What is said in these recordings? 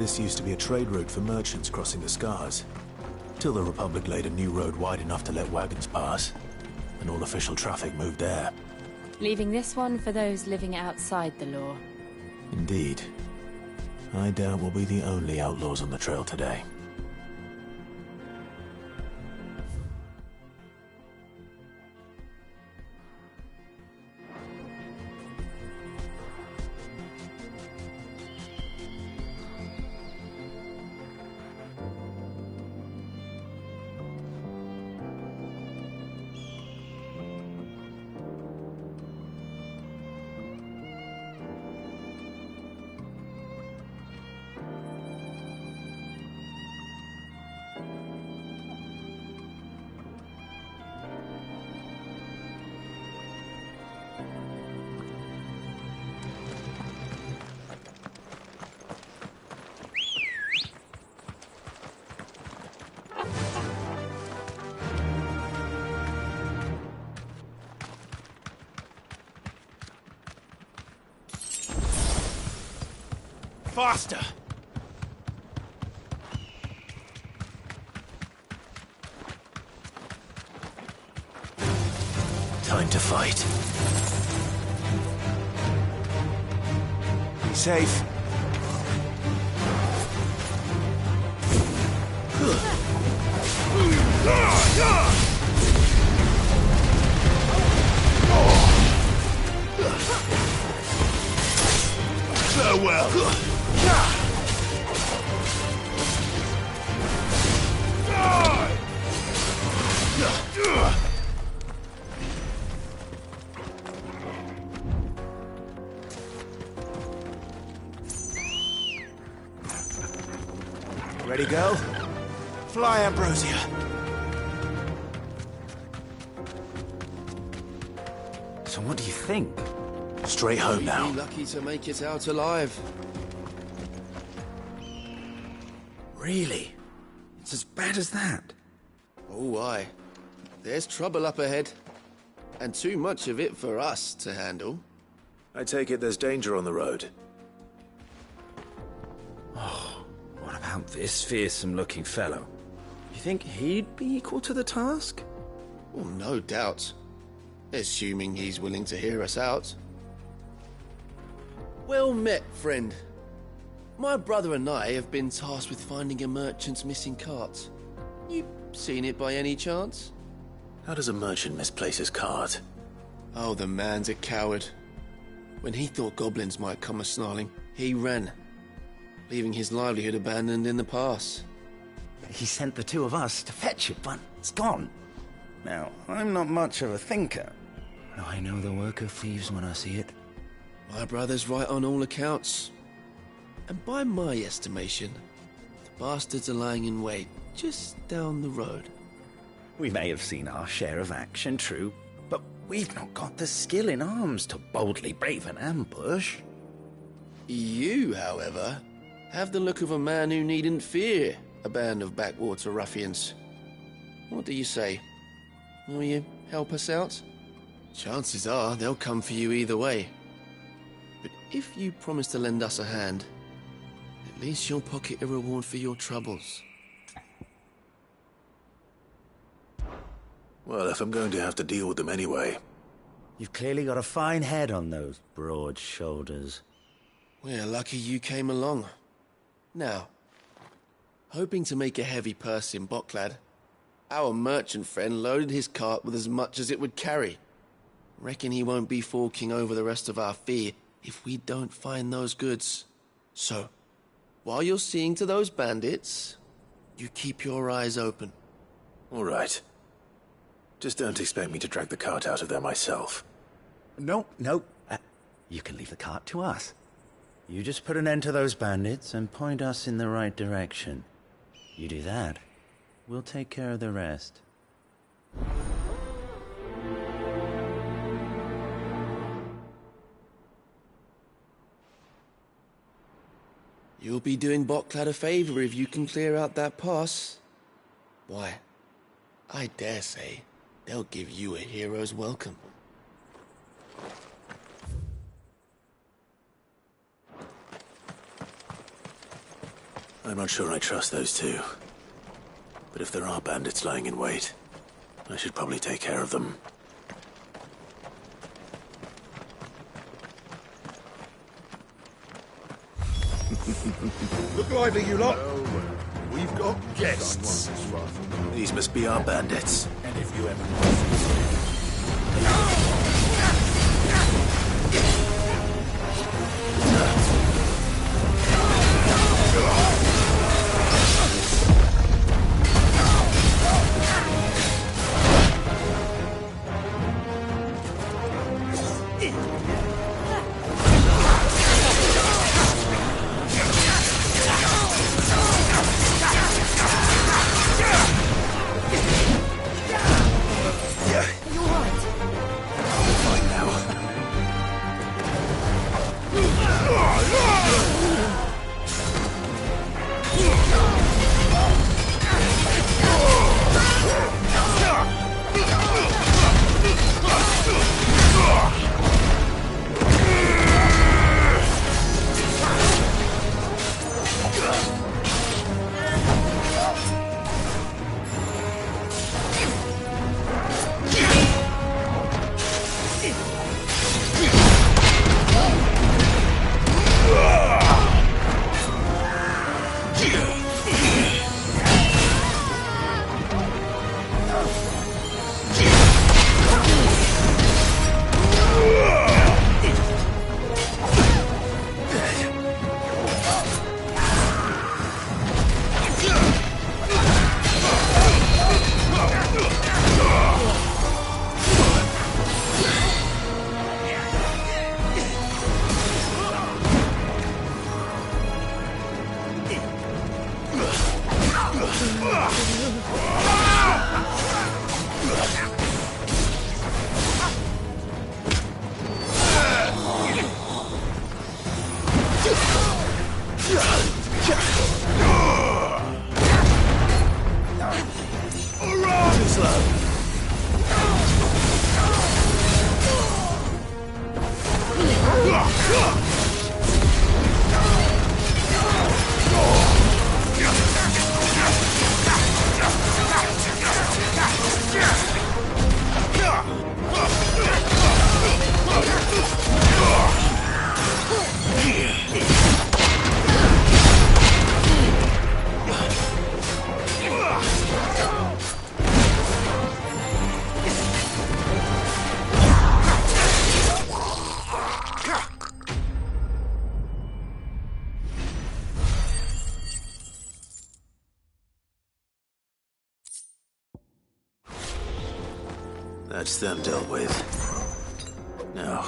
This used to be a trade route for merchants crossing the Scars, till the Republic laid a new road wide enough to let wagons pass, and all official traffic moved there. Leaving this one for those living outside the law. Indeed. I doubt we'll be the only outlaws on the trail today. Faster! Time to fight. Be safe. Farewell. Ready, go? Fly, Ambrosia. So what do you think? Straight home now. You'd be lucky to make it out alive. Really? It's as bad as that? Oh, aye. There's trouble up ahead. And too much of it for us to handle. I take it there's danger on the road. What about this fearsome-looking fellow? You think he'd be equal to the task? Well, no doubt. Assuming he's willing to hear us out. Well met, friend. My brother and I have been tasked with finding a merchant's missing cart. You seen it by any chance? How does a merchant misplace his cart? Oh, the man's a coward. When he thought goblins might come a-snarling, he ran, leaving his livelihood abandoned in the pass. He sent the two of us to fetch it, but it's gone. Now, I'm not much of a thinker. I know the work of thieves when I see it. My brother's right on all accounts. And by my estimation, the bastards are lying in wait just down the road. We may have seen our share of action, true, but we've not got the skill in arms to boldly brave an ambush. You, however, have the look of a man who needn't fear a band of backwater ruffians. What do you say? Will you help us out? Chances are they'll come for you either way. But if you promise to lend us a hand, at least you'll pocket a reward for your troubles. Well, if I'm going to have to deal with them anyway. You've clearly got a fine head on those broad shoulders. We're lucky you came along. Now, hoping to make a heavy purse in Boklad, our merchant friend loaded his cart with as much as it would carry. Reckon he won't be forking over the rest of our fee if we don't find those goods. So, while you're seeing to those bandits, you keep your eyes open. All right. Just don't expect me to drag the cart out of there myself. No. You can leave the cart to us. You just put an end to those bandits and point us in the right direction. You do that, we'll take care of the rest. You'll be doing Boklad a favor if you can clear out that pass. Why, I dare say they'll give you a hero's welcome. I'm not sure I trust those two. But if there are bandits lying in wait, I should probably take care of them. Look lively, you lot. We've got guests. These must be our bandits. And if you ever That's them dealt with. Now,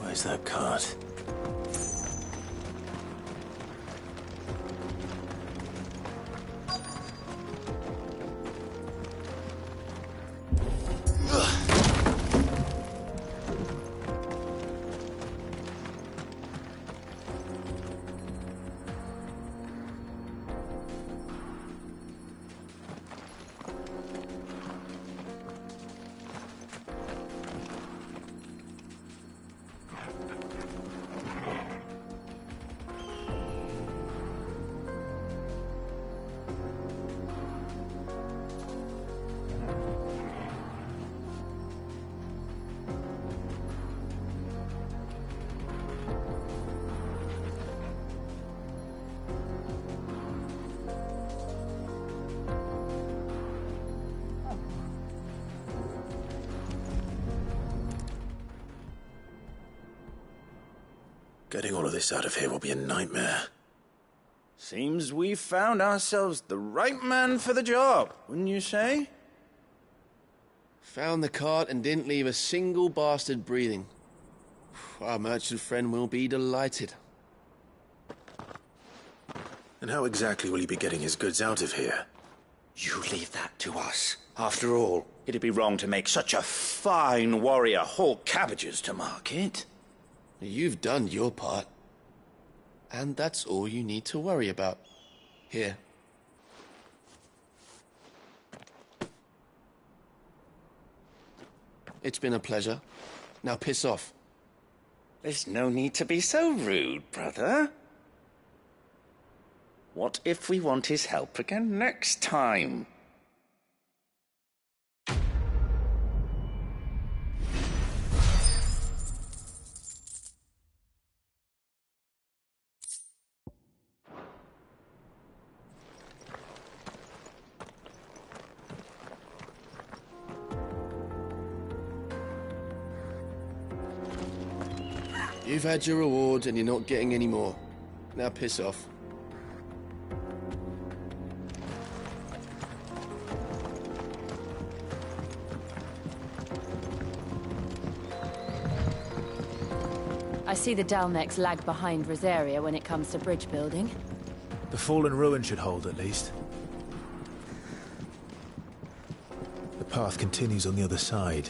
where's that cart? Getting all of this out of here will be a nightmare. Seems we've found ourselves the right man for the job, wouldn't you say? Found the cart and didn't leave a single bastard breathing. Our merchant friend will be delighted. And how exactly will he be getting his goods out of here? You leave that to us. After all, it'd be wrong to make such a fine warrior haul cabbages to market. You've done your part. And that's all you need to worry about. Here. It's been a pleasure. Now piss off. There's no need to be so rude, brother. What if we want his help again next time? You've had your reward and you're not getting any more. Now piss off. I see the Dalmex lag behind Rosaria when it comes to bridge building. The fallen ruin should hold, at least. The path continues on the other side.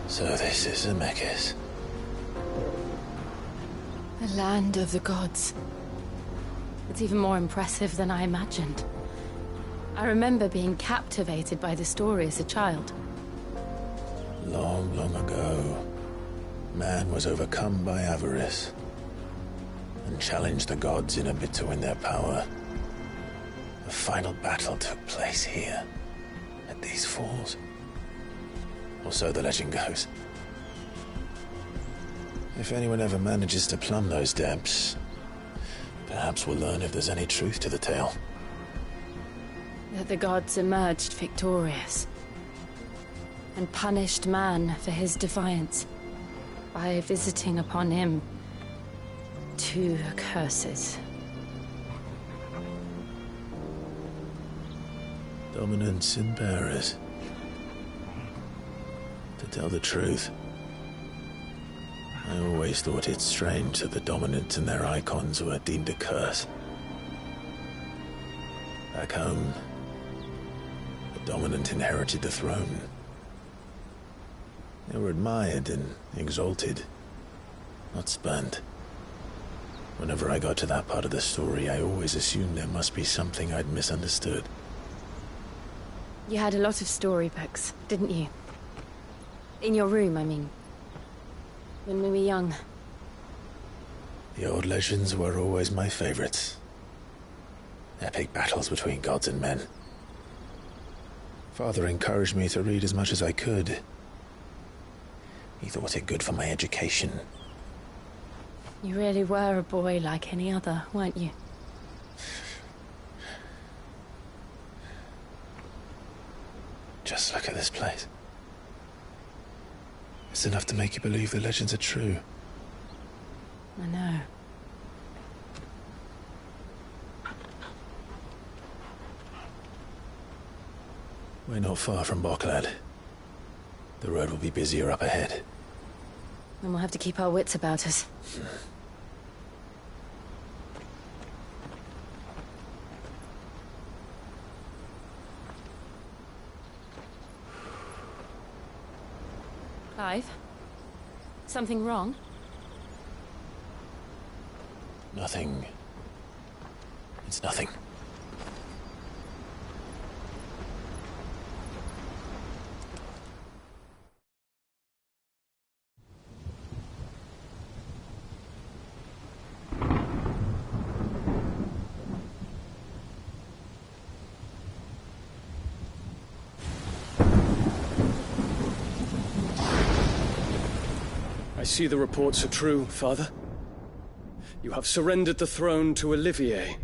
So this is Zemeckis. The land of the gods. It's even more impressive than I imagined. I remember being captivated by the story as a child. Long, long ago, man was overcome by avarice and challenged the gods in a bid to win their power. The final battle took place here, at these falls. Or so the legend goes. If anyone ever manages to plumb those depths, perhaps we'll learn if there's any truth to the tale. That the gods emerged victorious and punished man for his defiance by visiting upon him 2 curses. Dominants and bearers. To tell the truth, I always thought it strange that the dominants and their icons were deemed a curse. Back home, the dominant inherited the throne. They were admired and exalted, not spurned. Whenever I got to that part of the story, I always assumed there must be something I'd misunderstood. You had a lot of storybooks, didn't you? In your room, I mean. When we were young. The old legends were always my favorites. Epic battles between gods and men. Father encouraged me to read as much as I could. He thought it good for my education. You really were a boy like any other, weren't you? Just look at this place. It's enough to make you believe the legends are true. I know. We're not far from Boklad. The road will be busier up ahead. And we'll have to keep our wits about us. Clive? Something wrong? Nothing. It's nothing. I see the reports are true, Father. You have surrendered the throne to Olivier.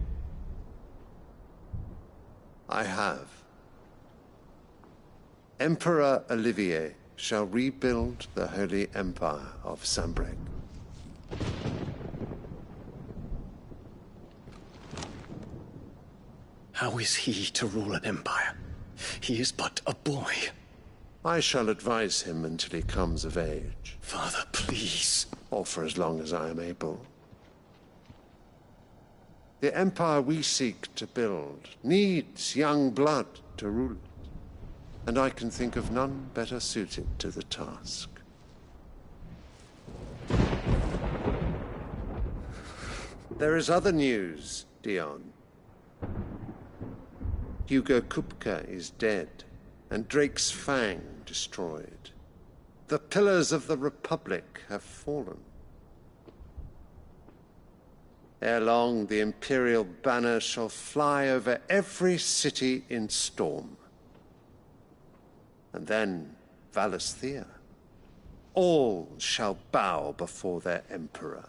I have. Emperor Olivier shall rebuild the Holy Empire of Sanbreque. How is he to rule an empire? He is but a boy. I shall advise him until he comes of age, Father, please. or for as long as I am able. The empire we seek to build needs young blood to rule it, and I can think of none better suited to the task. There is other news, Dion. Hugo Kupka is dead, and Drake's Fang destroyed. The pillars of the Republic have fallen. Ere long, the Imperial banner shall fly over every city in Storm. And then, Valisthea. All shall bow before their Emperor.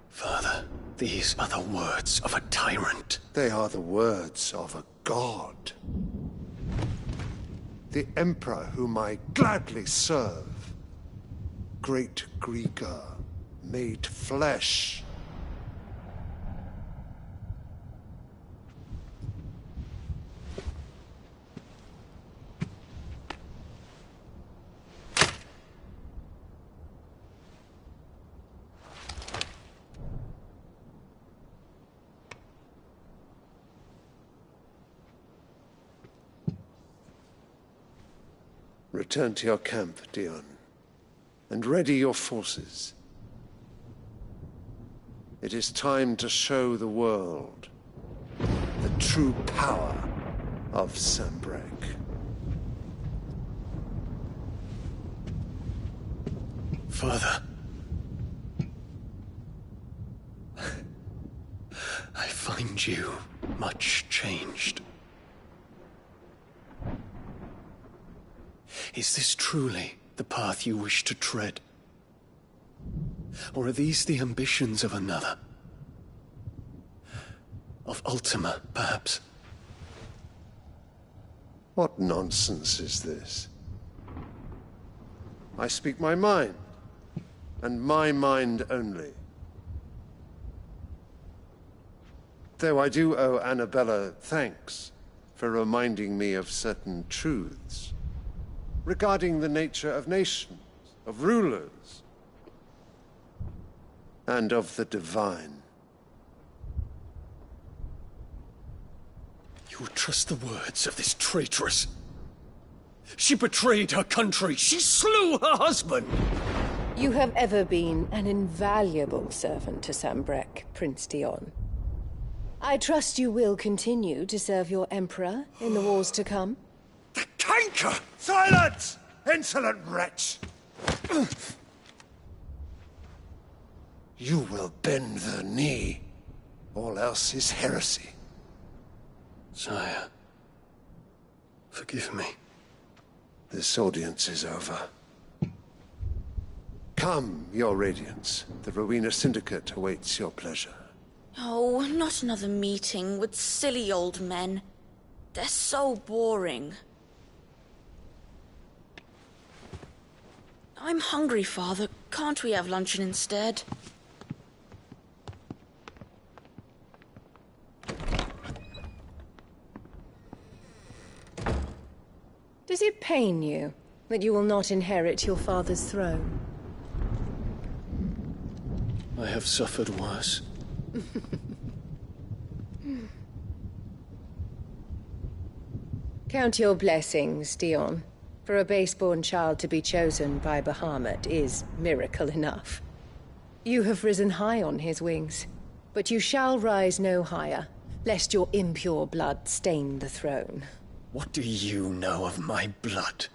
Father, these are the words of a tyrant. They are the words of a god. The Emperor whom I gladly serve. Great Greeker, made flesh. Return to your camp, Dion, and ready your forces. It is time to show the world the true power of Sanbreque. Father. I find you much changed. Is this truly the path you wish to tread? Or are these the ambitions of another? Of Ultima, perhaps? What nonsense is this? I speak my mind, and my mind only. Though I do owe Annabella thanks for reminding me of certain truths regarding the nature of nations, of rulers, and of the divine. You would trust the words of this traitress? She betrayed her country. She slew her husband. You have ever been an invaluable servant to Sanbreque, Prince Dion. I trust you will continue to serve your Emperor in the wars to come. The canker! Silence! Insolent wretch! You will bend the knee. All else is heresy. Sire, forgive me. This audience is over. Come, your Radiance. The Rowena Syndicate awaits your pleasure. Oh, not another meeting with silly old men. They're so boring. I'm hungry, Father. Can't we have luncheon instead? Does it pain you that you will not inherit your father's throne? I have suffered worse. Count your blessings, Dion. For a base-born child to be chosen by Bahamut is miracle enough. You have risen high on his wings, but you shall rise no higher, lest your impure blood stain the throne. What do you know of my blood?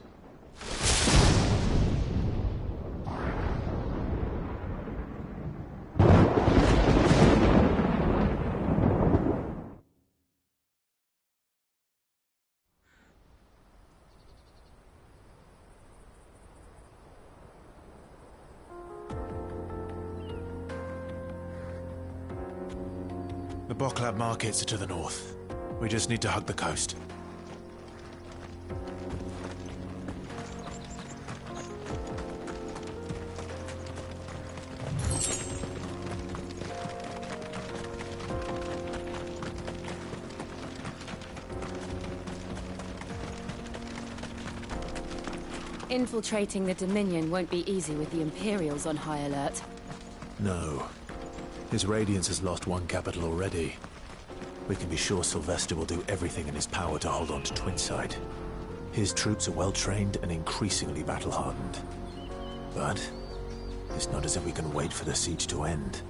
The Boklab markets are to the north. We just need to hug the coast. Infiltrating the Dominion won't be easy with the Imperials on high alert. No. His Radiance has lost one capital already. We can be sure Sylvester will do everything in his power to hold on to Twinside. His troops are well-trained and increasingly battle-hardened. But it's not as if we can wait for the siege to end.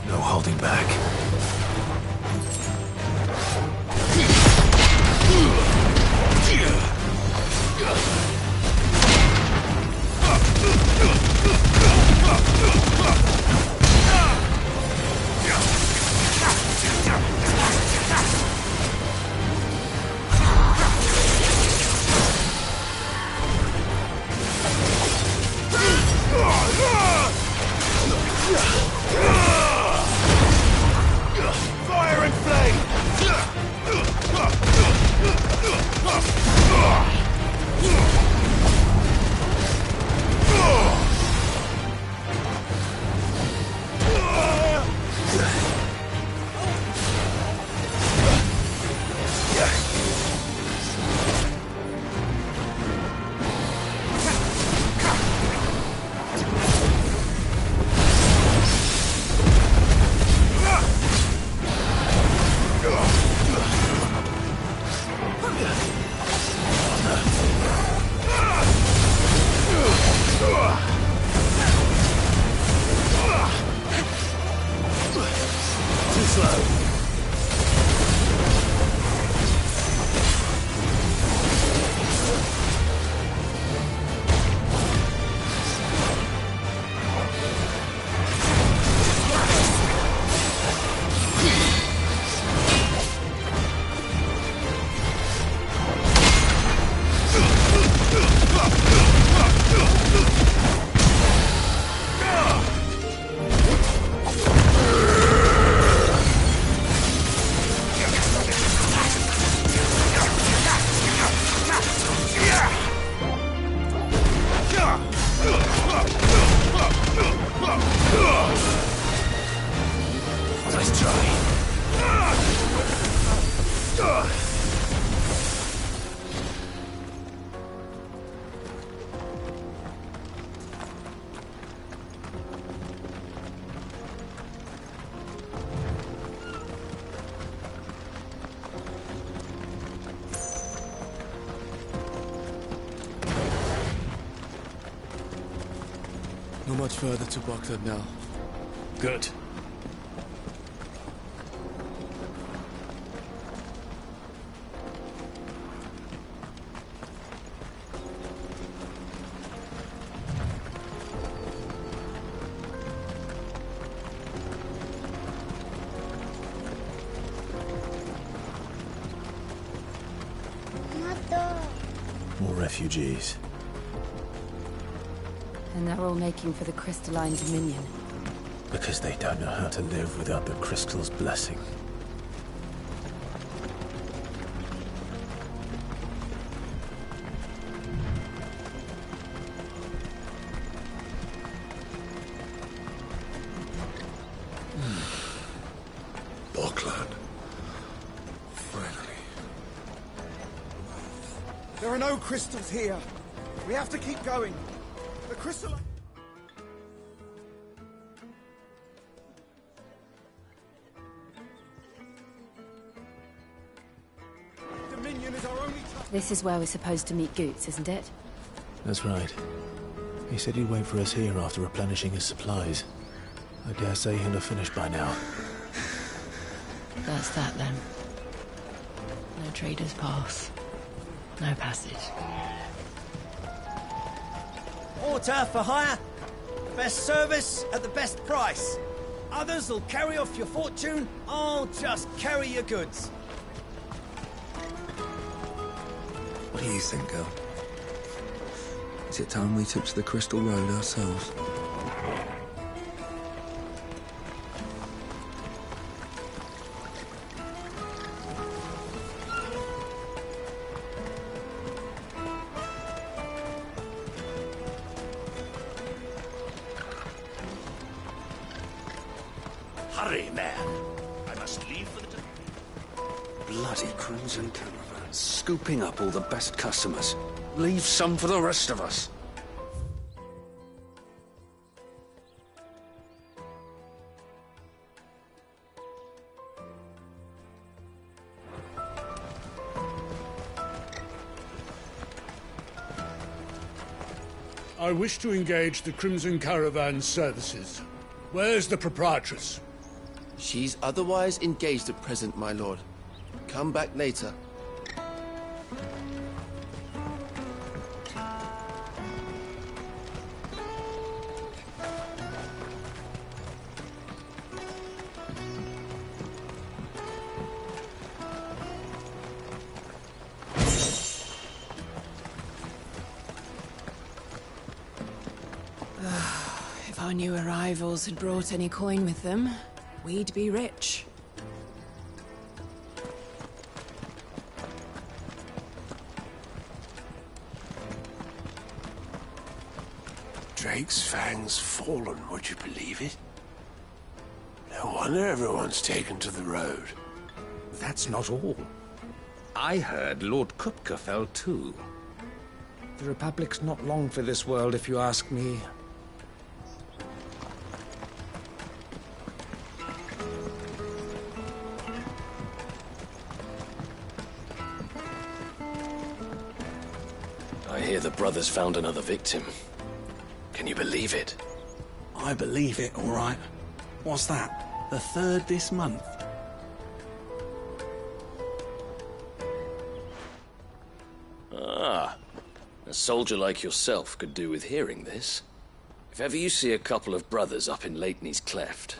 No holding back. Fire and flame! Nice try. Not much further to Boklab now. Good. More refugees. And they're all making for the crystalline Dominion. Because they don't know how to live without the crystal's blessing. Boklad. Finally. There are no crystals here. We have to keep going. The crystal... companion is our only chance. This is where we're supposed to meet Goots, isn't it? That's right. He said he'd wait for us here after replenishing his supplies. I dare say he'll have finished by now. That's that then. No trader's pass. No passage. Water for hire. Best service at the best price. Others will carry off your fortune. I'll just carry your goods. What do you think, girl? Is it time we took to the Crystal Road ourselves? Hurry, man. I must leave for the... Bloody Crimson Caravan, scooping up all the best customers. Leave some for the rest of us. I wish to engage the Crimson Caravan services. Where's the proprietress? She's otherwise engaged at present, my lord. Come back later. If our new arrivals had brought any coin with them, we'd be rich. Drake's Fang's fallen, would you believe it? No wonder everyone's taken to the road. That's not all. I heard Lord Kupka fell too. The Republic's not long for this world, if you ask me. I hear the brothers found another victim. Can you believe it? I believe it, all right. What's that? The third this month? Ah, a soldier like yourself could do with hearing this. If ever you see a couple of brothers up in Leitney's Cleft,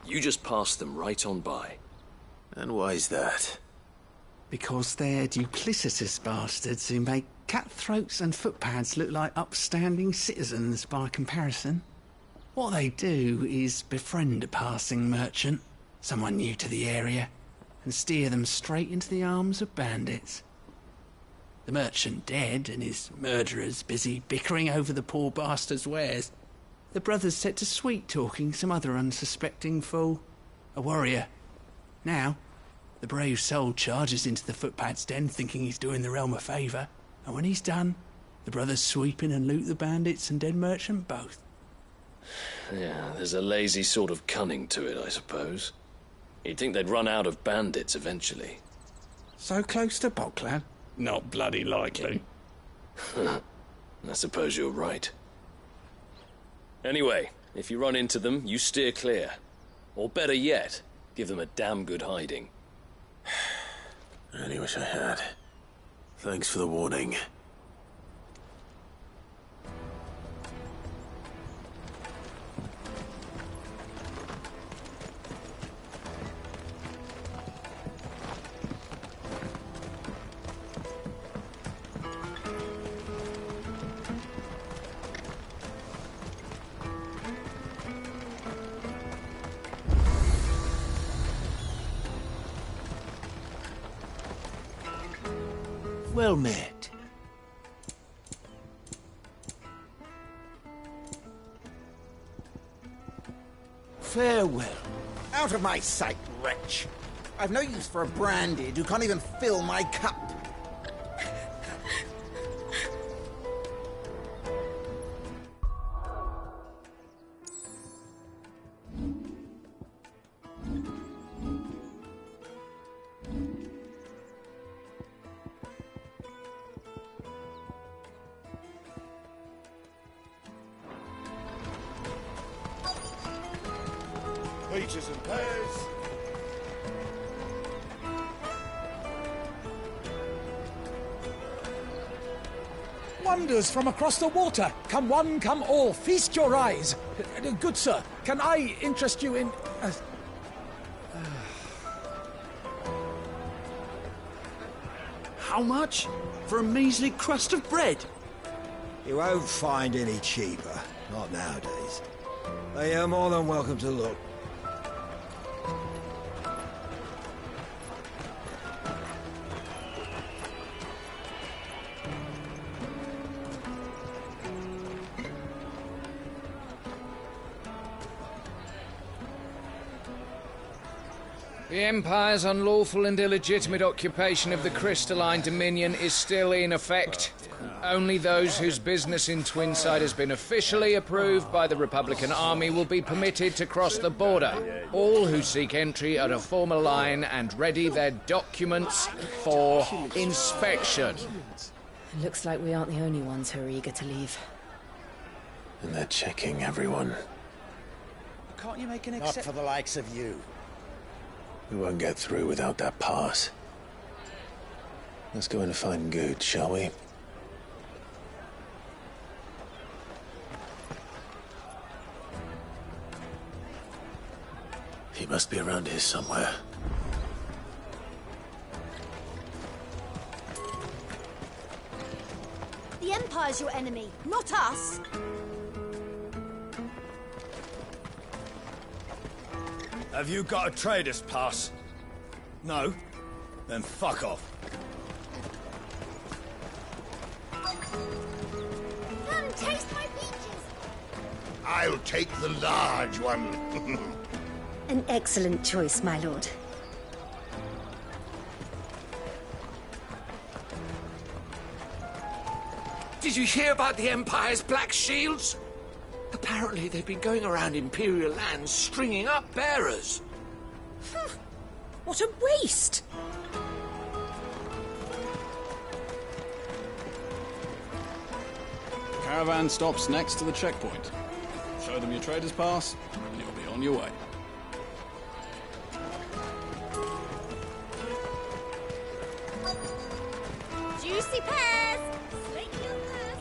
you just pass them right on by. And why's that? Because they're duplicitous bastards who make cutthroats and footpads look like upstanding citizens by comparison. What they do is befriend a passing merchant, someone new to the area, and steer them straight into the arms of bandits. The merchant dead and his murderers busy bickering over the poor bastard's wares. The brothers set to sweet-talking some other unsuspecting fool, a warrior. Now, the brave soul charges into the footpad's den thinking he's doing the realm a favour, and when he's done, the brothers sweep in and loot the bandits and dead merchant both. Yeah, there's a lazy sort of cunning to it, I suppose. You'd think they'd run out of bandits eventually. So close to Bocklad? Not bloody likely. I suppose you're right. Anyway, if you run into them, you steer clear. Or better yet, give them a damn good hiding. I really wish I had. Thanks for the warning. Well met. Farewell. Out of my sight, wretch. I've no use for a branded who can't even fill my cup. peaches and pears. Wonders from across the water. Come one, come all. Feast your eyes. Good sir, can I interest you in... How much? For a measly crust of bread? You won't find any cheaper. Not nowadays. But you're more than welcome to look. The Empire's unlawful and illegitimate occupation of the Crystalline Dominion is still in effect. Only those whose business in Twinside has been officially approved by the Republican Army will be permitted to cross the border. All who seek entry are to form a line and ready their documents for inspection. Looks like we aren't the only ones who are eager to leave. And they're checking everyone. Can't you make an Not for the likes of you. We won't get through without that pass. Let's go in and find Good, shall we? He must be around here somewhere. The Empire's your enemy, not us. Have you got a trader's pass? No? Then fuck off. Come, taste my peaches. I'll take the large one. An excellent choice, my lord. Did you hear about the Empire's Black Shields? Apparently they've been going around Imperial lands stringing up bearers. What a waste! Caravan stops next to the checkpoint. Show them your trader's pass, and you'll be on your way. Juicy pears! Slake your thirst.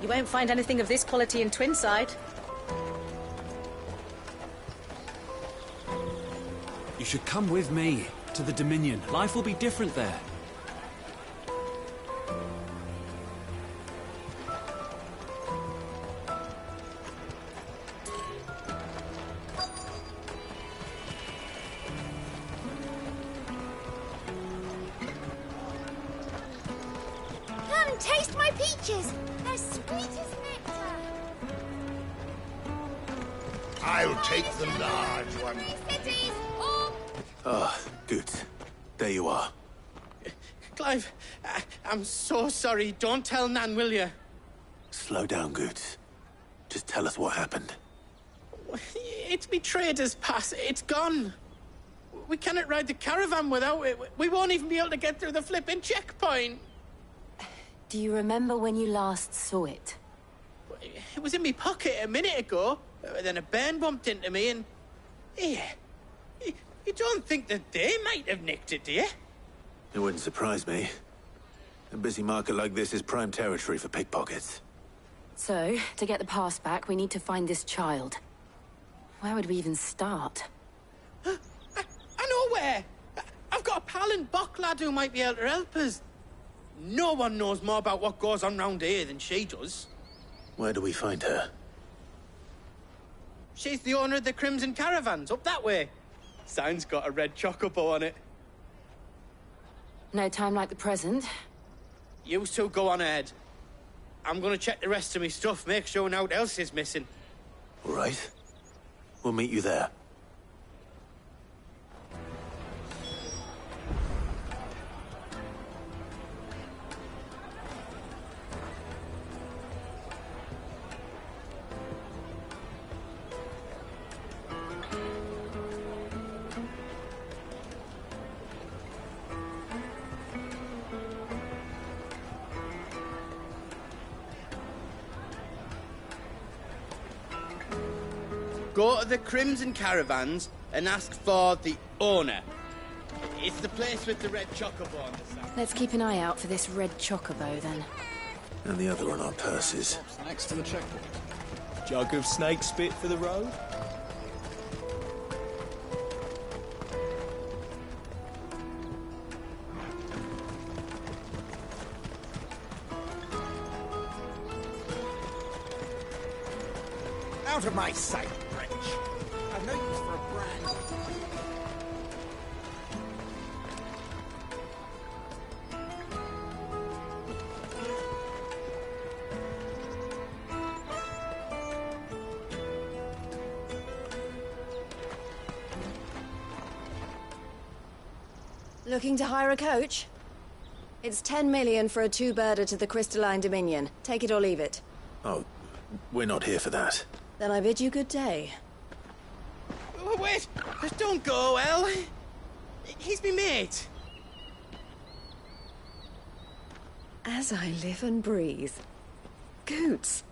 You won't find anything of this quality in Twinside. You should come with me to the Dominion. Life will be different there. Come, taste my peaches. They're sweet as nectar. I'll take the large one. Cities, or... Ah, Good. There you are. Clive, I'm so sorry. Don't tell Nan, will you? Slow down, Good. Just tell us what happened. It's me trader's pass. It's gone. We cannot ride the caravan without it. We won't even be able to get through the flipping checkpoint. Do you remember when you last saw it? It was in my pocket a minute ago. Then a bairn bumped into me and... Yeah. You don't think that they might have nicked it, do you? It wouldn't surprise me. A busy market like this is prime territory for pickpockets. So, to get the pass back, we need to find this child. Where would we even start? I know where! I've got a pal in Bocklad who might be able to help us. No one knows more about what goes on round here than she does. Where do we find her? She's the owner of the Crimson Caravans, up that way. Sign's got a red chocobo on it. No time like the present. You two go on ahead. I'm gonna check the rest of my stuff, make sure no one else is missing. All right. We'll meet you there. Go to the Crimson Caravans and ask for the owner. It's the place with the red chocobo on the side. Let's keep an eye out for this red chocobo, then. And the other on our purses. Next to the checkpoint. Jug of snake spit for the road? Out of my sight, wretch. I've no use for a brand. Looking to hire a coach? It's 10 million for a two-birder to the Crystalline Dominion. Take it or leave it. Oh, we're not here for that. Then I bid you good day. Wait! Don't go, El. He's me mate. As I live and breathe. Goots,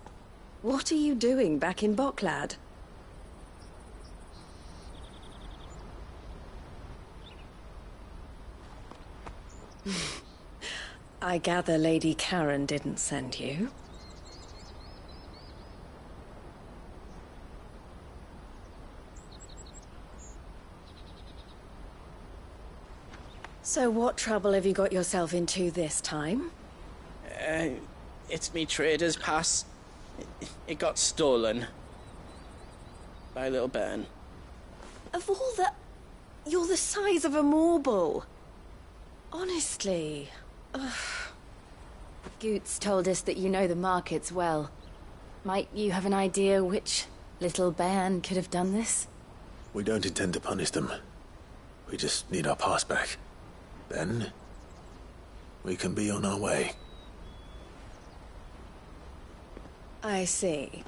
what are you doing back in Bocklad? I gather Lady Karen didn't send you. So what trouble have you got yourself into this time? It's me trader's pass. It got stolen. By little Ben. Of all the... You're the size of a marble. Honestly. Ugh. Goots told us that you know the markets well. Might you have an idea which little bairn could have done this? We don't intend to punish them. We just need our pass back. Then, we can be on our way. I see.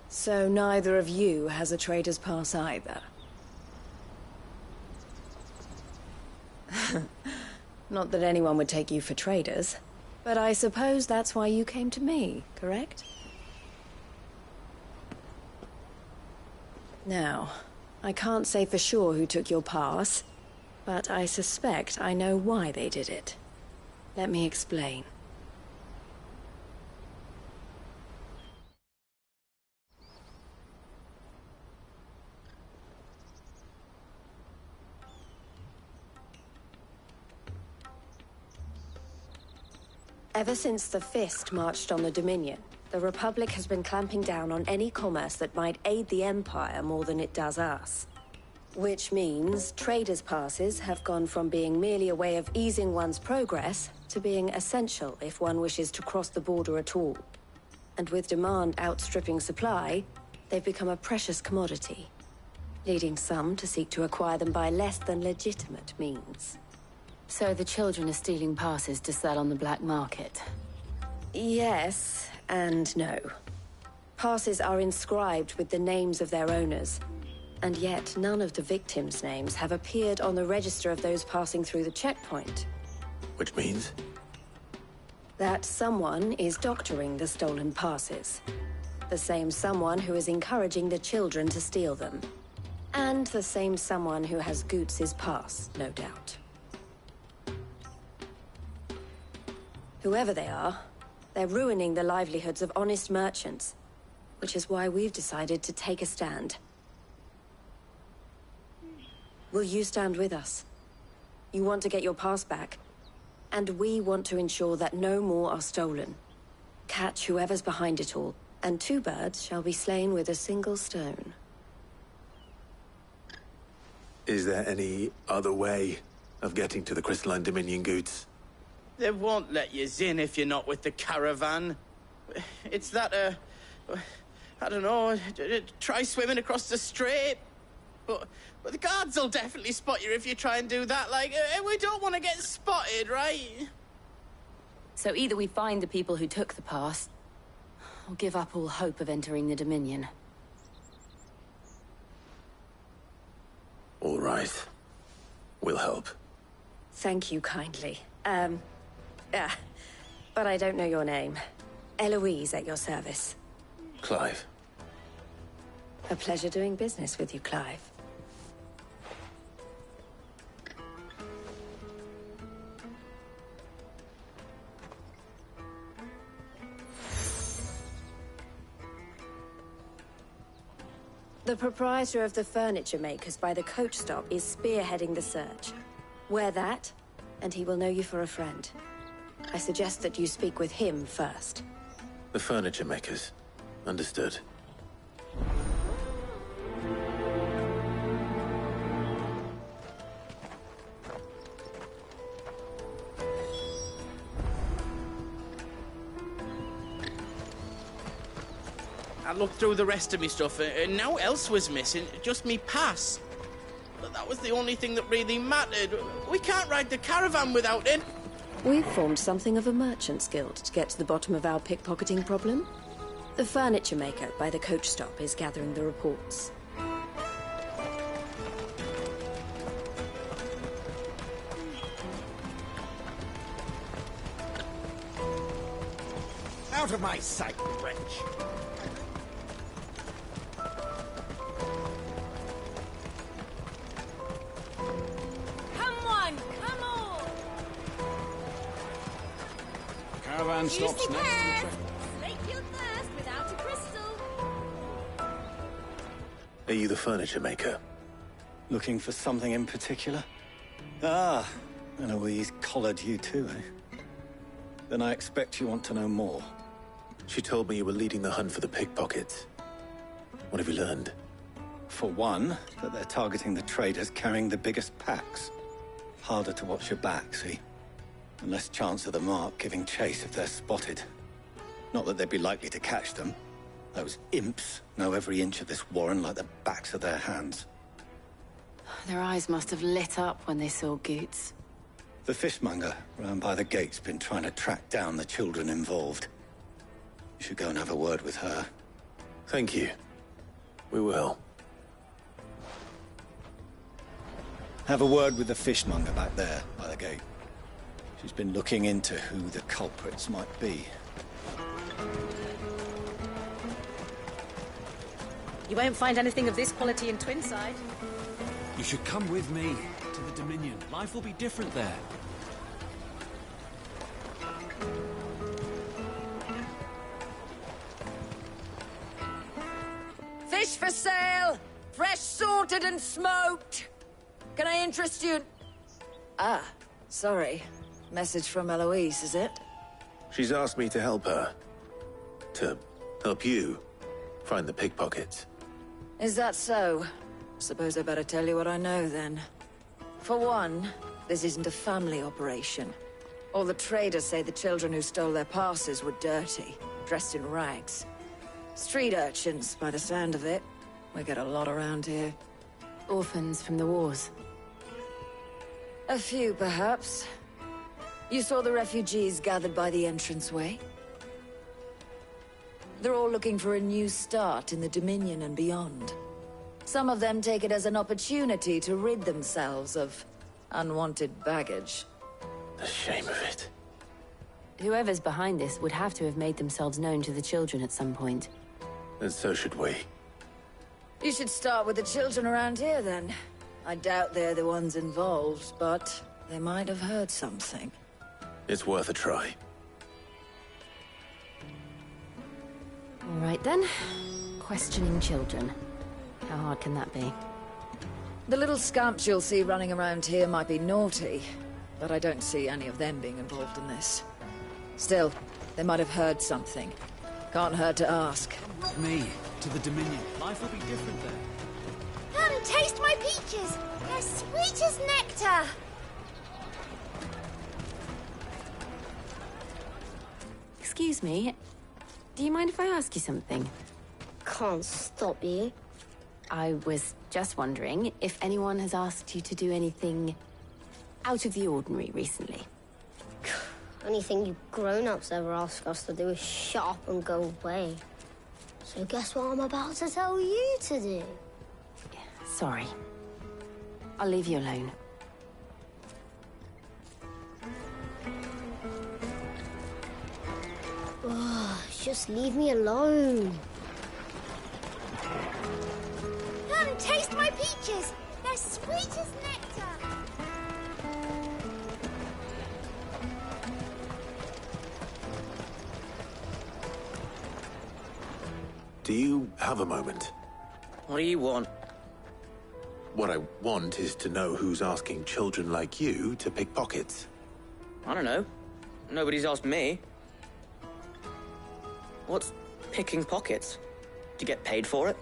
So neither of you has a trader's pass either. Not that anyone would take you for traders, but I suppose that's why you came to me, correct? Now, I can't say for sure who took your pass, but I suspect I know why they did it. Let me explain. Ever since the Fist marched on the Dominion, the Republic has been clamping down on any commerce that might aid the Empire more than it does us. Which means traders' passes have gone from being merely a way of easing one's progress to being essential if one wishes to cross the border at all. And with demand outstripping supply, they've become a precious commodity, leading some to seek to acquire them by less than legitimate means. So the children are stealing passes to sell on the black market? Yes, and no. Passes are inscribed with the names of their owners, and yet none of the victims' names have appeared on the register of those passing through the checkpoint. Which means? That someone is doctoring the stolen passes. The same someone who is encouraging the children to steal them. And the same someone who has Goots' pass, no doubt. Whoever they are, they're ruining the livelihoods of honest merchants, which is why we've decided to take a stand. Will you stand with us? You want to get your pass back, and we want to ensure that no more are stolen. Catch whoever's behind it all, and two birds shall be slain with a single stone. Is there any other way of getting to the Crystalline Dominion, Goots? They won't let you in if you're not with the caravan. It's that, I don't know, try swimming across the strait. But the guards will definitely spot you if you try and do that. Like, we don't want to get spotted, right? So either we find the people who took the pass, or give up all hope of entering the Dominion. All right. We'll help. Thank you kindly. But I don't know your name. Eloise at your service. Clive. A pleasure doing business with you, Clive. The proprietor of the furniture makers by the coach stop is spearheading the search. Wear that, and he will know you for a friend. I suggest that you speak with him first. The furniture makers. Understood. I looked through the rest of me stuff, and now else was missing, just me pass. But that was the only thing that really mattered. We can't ride the caravan without it. We've formed something of a merchant's guild to get to the bottom of our pickpocketing problem. The furniture maker by the coach stop is gathering the reports. Out of my sight, wretch! Caravan stops next to the checkpoint. Slake your thirst without a crystal. Are you the furniture maker? Looking for something in particular? Ah, Eloise collared you too, eh? Then I expect you want to know more. She told me you were leading the hunt for the pickpockets. What have you learned? For one, that they're targeting the traders carrying the biggest packs. Harder to watch your back, see? And less chance of the mark giving chase if they're spotted. Not that they'd be likely to catch them. Those imps know every inch of this warren like the backs of their hands. Their eyes must have lit up when they saw Goots. The fishmonger round by the gate's been trying to track down the children involved. You should go and have a word with her. Thank you. We will. Have a word with the fishmonger back there by the gate. She's been looking into who the culprits might be. You won't find anything of this quality in Twinside. You should come with me to the Dominion. Life will be different there. Fish for sale! Fresh sorted and smoked! Can I interest you? Ah, sorry. Message from Eloise, is it? She's asked me to help her. To help you find the pickpockets. Is that so? Suppose I better tell you what I know, then. For one, this isn't a family operation. All the traders say the children who stole their passes were dirty, dressed in rags. Street urchins, by the sound of it. We get a lot around here. Orphans from the wars. A few, perhaps. You saw the refugees gathered by the entranceway? They're all looking for a new start in the Dominion and beyond. Some of them take it as an opportunity to rid themselves of unwanted baggage. The shame of it. Whoever's behind this would have to have made themselves known to the children at some point. And so should we. You should start with the children around here, then. I doubt they're the ones involved, but they might have heard something. It's worth a try. All right, then. Questioning children. How hard can that be? The little scamps you'll see running around here might be naughty, but I don't see any of them being involved in this. Still, they might have heard something. Can't hurt to ask. Me, to the Dominion. Life will be different there. Come, taste my peaches! They're sweet as nectar! Excuse me. Do you mind if I ask you something? Can't stop you. I was just wondering if anyone has asked you to do anything out of the ordinary recently. Anything you grown-ups ever ask us to do is shut up and go away. So guess what I'm about to tell you to do? Sorry. I'll leave you alone. Oh, just leave me alone. And taste my peaches! They're sweet as nectar! Do you have a moment? What do you want? What I want is to know who's asking children like you to pick pockets. I don't know. Nobody's asked me. What's picking pockets? Do you get paid for it?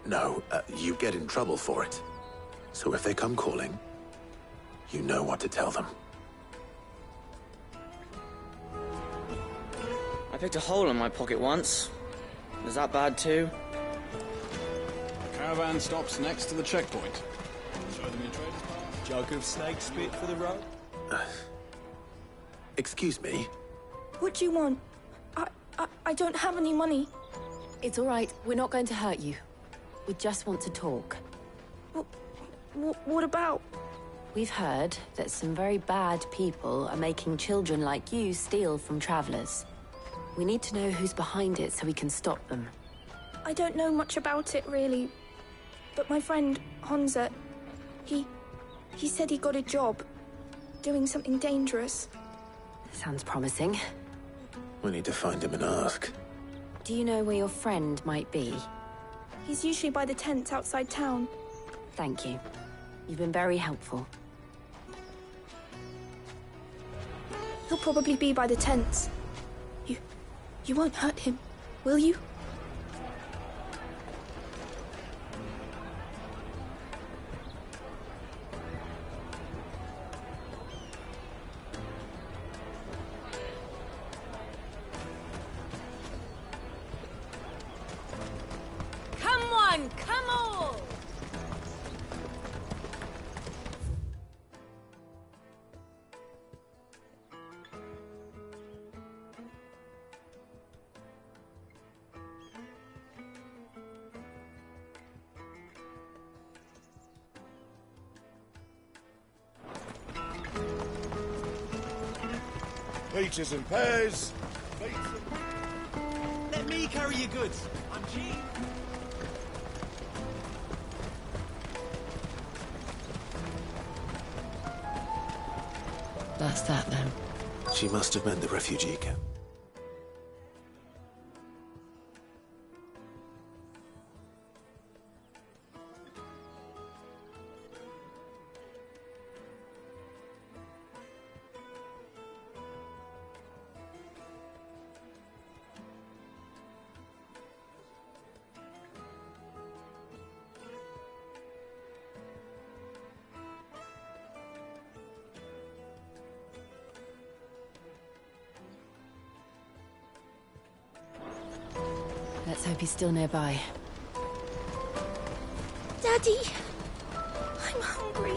No, you get in trouble for it. So if they come calling, you know what to tell them. I picked a hole in my pocket once. Was that bad too? The caravan stops next to the checkpoint. Show them your traders pass. Jug of snake spit for the road. Excuse me? What do you want? I don't have any money. It's all right. We're not going to hurt you. We just want to talk. What about? We've heard that some very bad people are making children like you steal from travelers. We need to know who's behind it so we can stop them. I don't know much about it, really. But my friend, Honza, he said he got a job doing something dangerous. Sounds promising. We need to find him and ask. Do you know where your friend might be? He's usually by the tents outside town. Thank you. You've been very helpful. He'll probably be by the tents. You won't hurt him, will you? Come on, come on! Peaches and pears. Let me carry your goods. I'm cheap. That's that then. She must have meant the refugee camp. Let's hope he's still nearby. Daddy, I'm hungry.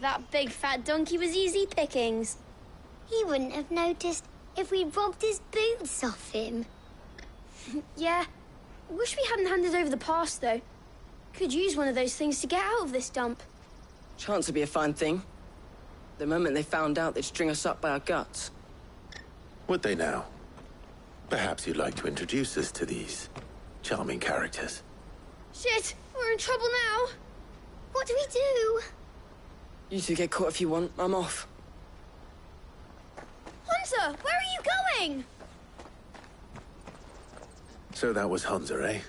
That big fat donkey was easy pickings. He wouldn't have noticed if we'd robbed his boots off him. Yeah. Wish we hadn't handed over the pass, though. Could use one of those things to get out of this dump. Chance would be a fine thing. The moment they found out, they'd string us up by our guts. Would they now? Perhaps you'd like to introduce us to these charming characters. Shit, we're in trouble now. What do we do? You two get caught if you want. I'm off. Hunter, where are you going? So that was Hunza, eh?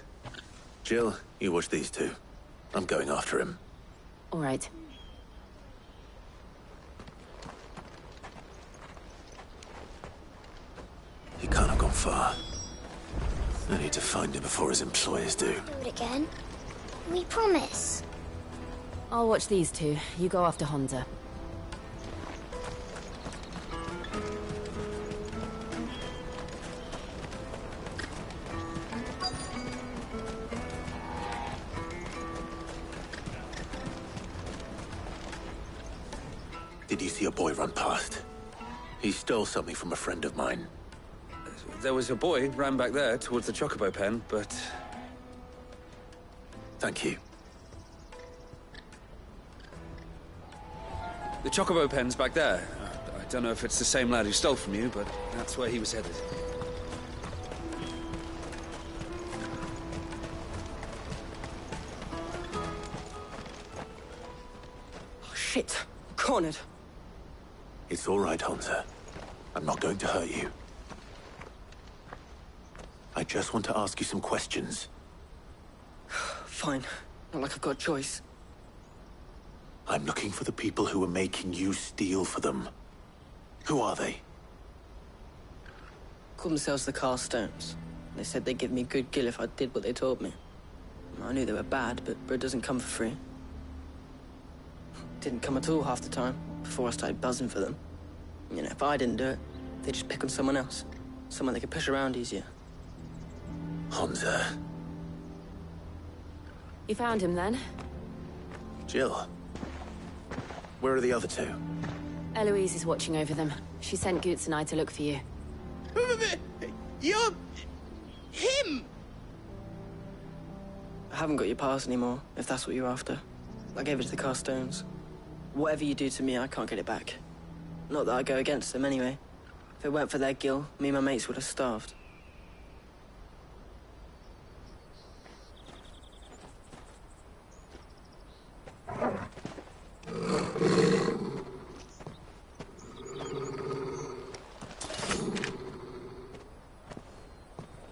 Jill, you watch these two. I'm going after him. All right. He can't have gone far. I need to find him before his employers do. Do it again. We promise. I'll watch these two. You go after Honza. Did you see a boy run past? He stole something from a friend of mine. There was a boy ran back there towards the chocobo pen, but... Thank you. The chocobo pen's back there. I don't know if it's the same lad who stole from you, but that's where he was headed. Shit. Cornered. It's all right, Hansa. I'm not going to hurt you. I just want to ask you some questions. Fine. Not like I've got a choice. I'm looking for the people who are making you steal for them. Who are they? Call themselves the Carstones. They said they'd give me good gill if I did what they told me. I knew they were bad, but bread doesn't come for free. Didn't come at all half the time, before I started buzzing for them. You know, if I didn't do it, they'd just pick on someone else. Someone they could push around easier. Hansa. You found him then? Jill. Where are the other two? Eloise is watching over them. She sent Goots and I to look for you. You're... him! I haven't got your pass anymore, if that's what you're after. I gave it to the Carstones. Whatever you do to me, I can't get it back. Not that I go against them, anyway. If it weren't for their gill, me and my mates would have starved.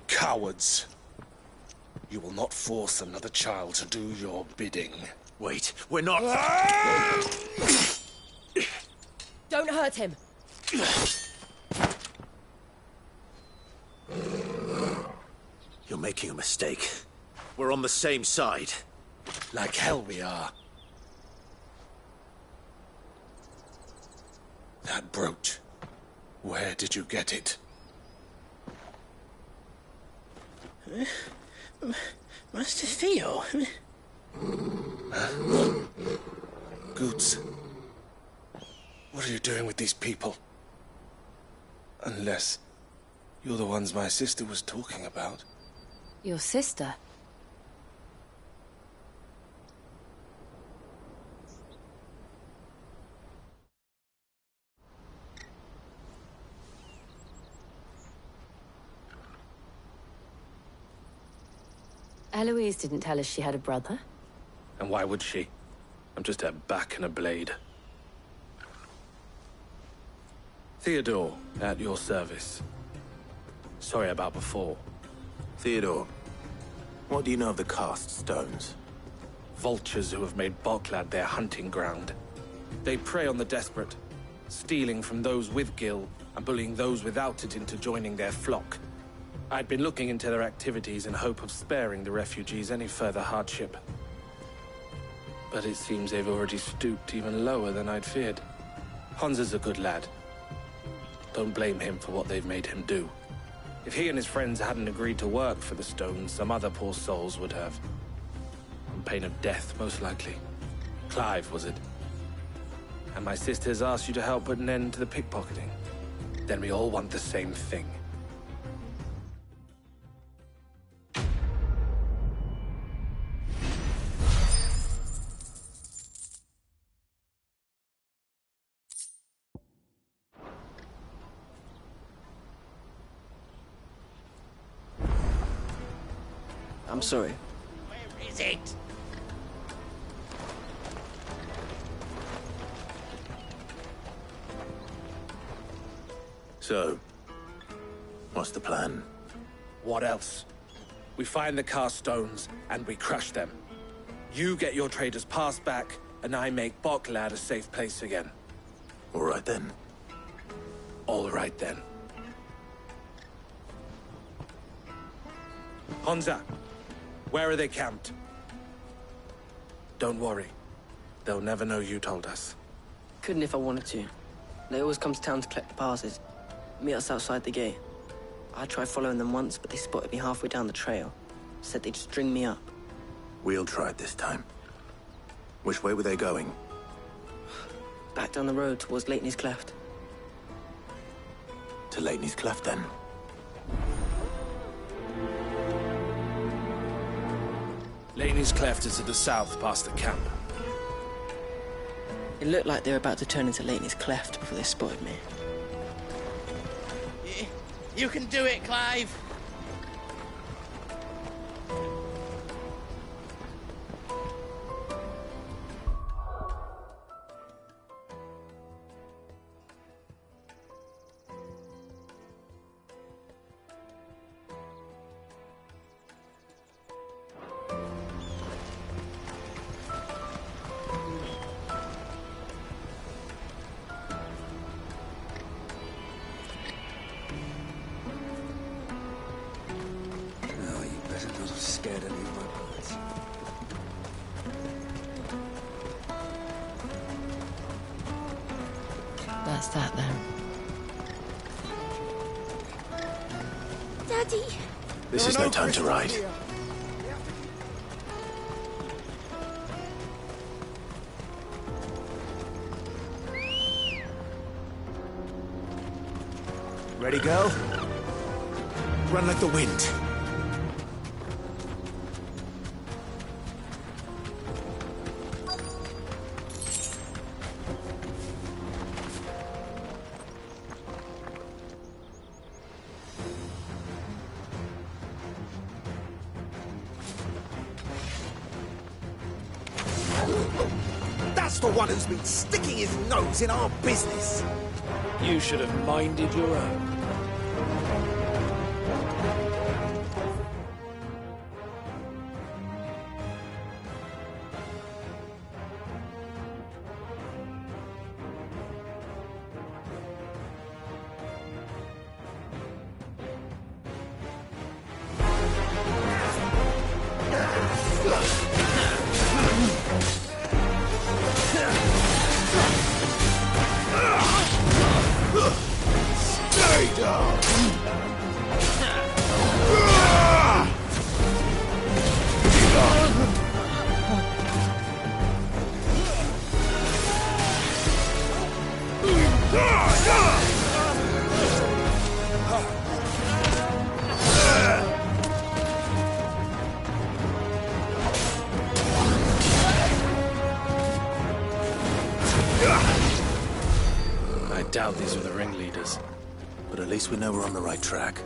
Cowards. You will not force another child to do your bidding. Wait, we're not... Don't hurt him! You're making a mistake. We're on the same side. Like hell we are. That brooch. Where did you get it? Master Theo? Goots. What are you doing with these people? Unless you're the ones my sister was talking about. Your sister? Eloise didn't tell us she had a brother. And why would she? I'm just her back and a blade. Theodore, at your service. Sorry about before. Theodore, what do you know of the Cast Stones? Vultures who have made Boklad their hunting ground. They prey on the desperate, stealing from those with gill and bullying those without it into joining their flock. I'd been looking into their activities in hope of sparing the refugees any further hardship. But it seems they've already stooped even lower than I'd feared. Hansa's a good lad. Don't blame him for what they've made him do. If he and his friends hadn't agreed to work for the Stones, some other poor souls would have. On pain of death, most likely. Clive, was it? And my sisters asked you to help put an end to the pickpocketing. Then we all want the same thing. I'm sorry. Where is it? So, what's the plan? What else? We find the Carstones and we crush them. You get your trader's pass back, and I make Boklad a safe place again. All right then. All right then. Hansa, where are they camped? Don't worry. They'll never know you told us. Couldn't if I wanted to. They always come to town to collect the passes. Meet us outside the gate. I tried following them once, but they spotted me halfway down the trail. Said they'd string me up. We'll try it this time. Which way were they going? Back down the road towards Lateney's Cleft. To Lateney's Cleft, then? Lateney's Cleft is to the south, past the camp. It looked like they were about to turn into Lateney's Cleft before they spotted me. You can do it, Clive! scared any of my bullets. That's that then. Daddy! This is no time to ride. Ready, girl? Run like the wind. That's the one who's been sticking his nose in our business. You should have minded your own. Stay down! I doubt these were the ringleaders. But at least we know we're on the right track.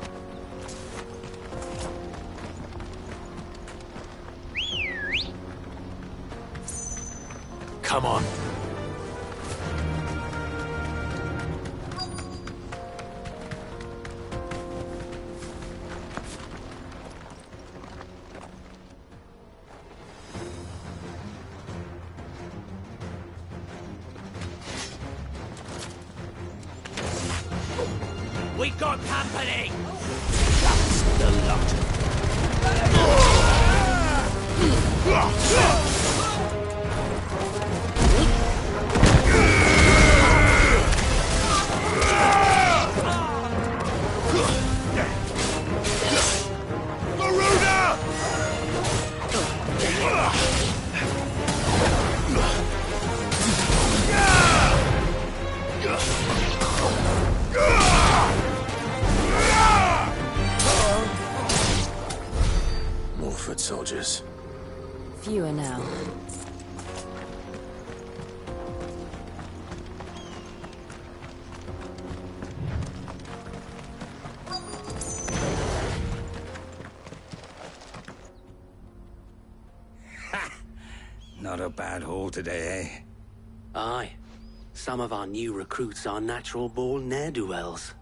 Come on. We got company! That's the lot. More foot soldiers. Fewer now. Not a bad haul today, eh? Aye. Some of our new recruits are natural-born ne'er-do-wells.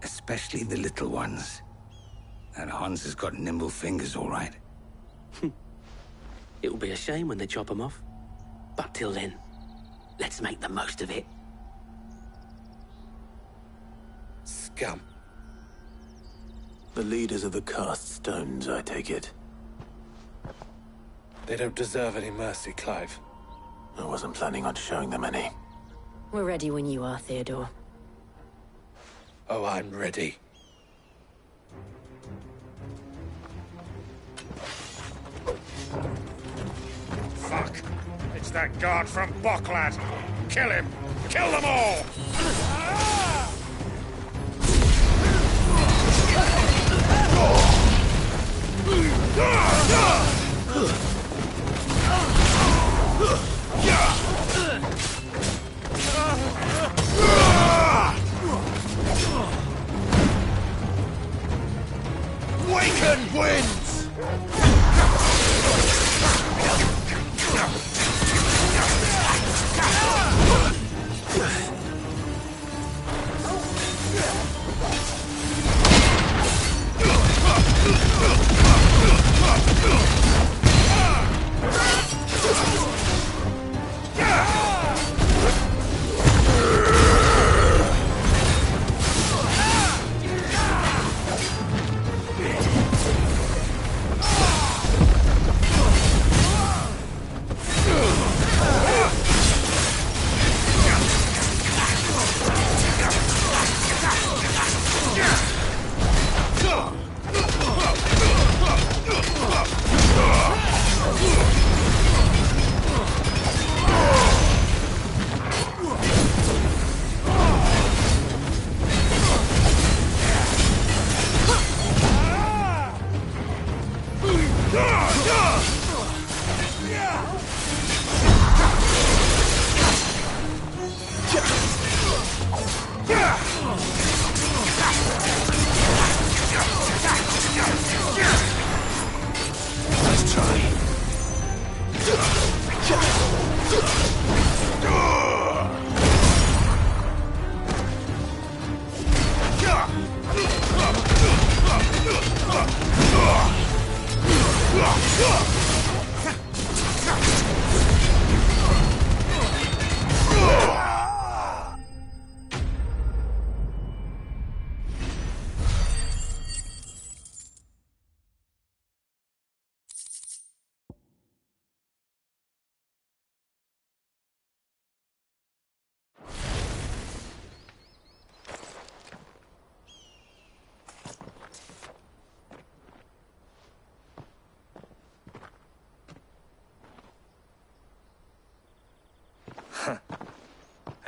Especially the little ones. That Hans has got nimble fingers, all right. It will be a shame when they chop them off. But till then, let's make the most of it. Scum. The leaders of the cast stones, I take it. They don't deserve any mercy, Clive. I wasn't planning on showing them any. We're ready when you are, Theodore. Oh, I'm ready. Fuck! It's that guard from Bocklad! Kill him! Kill them all! Waken winds!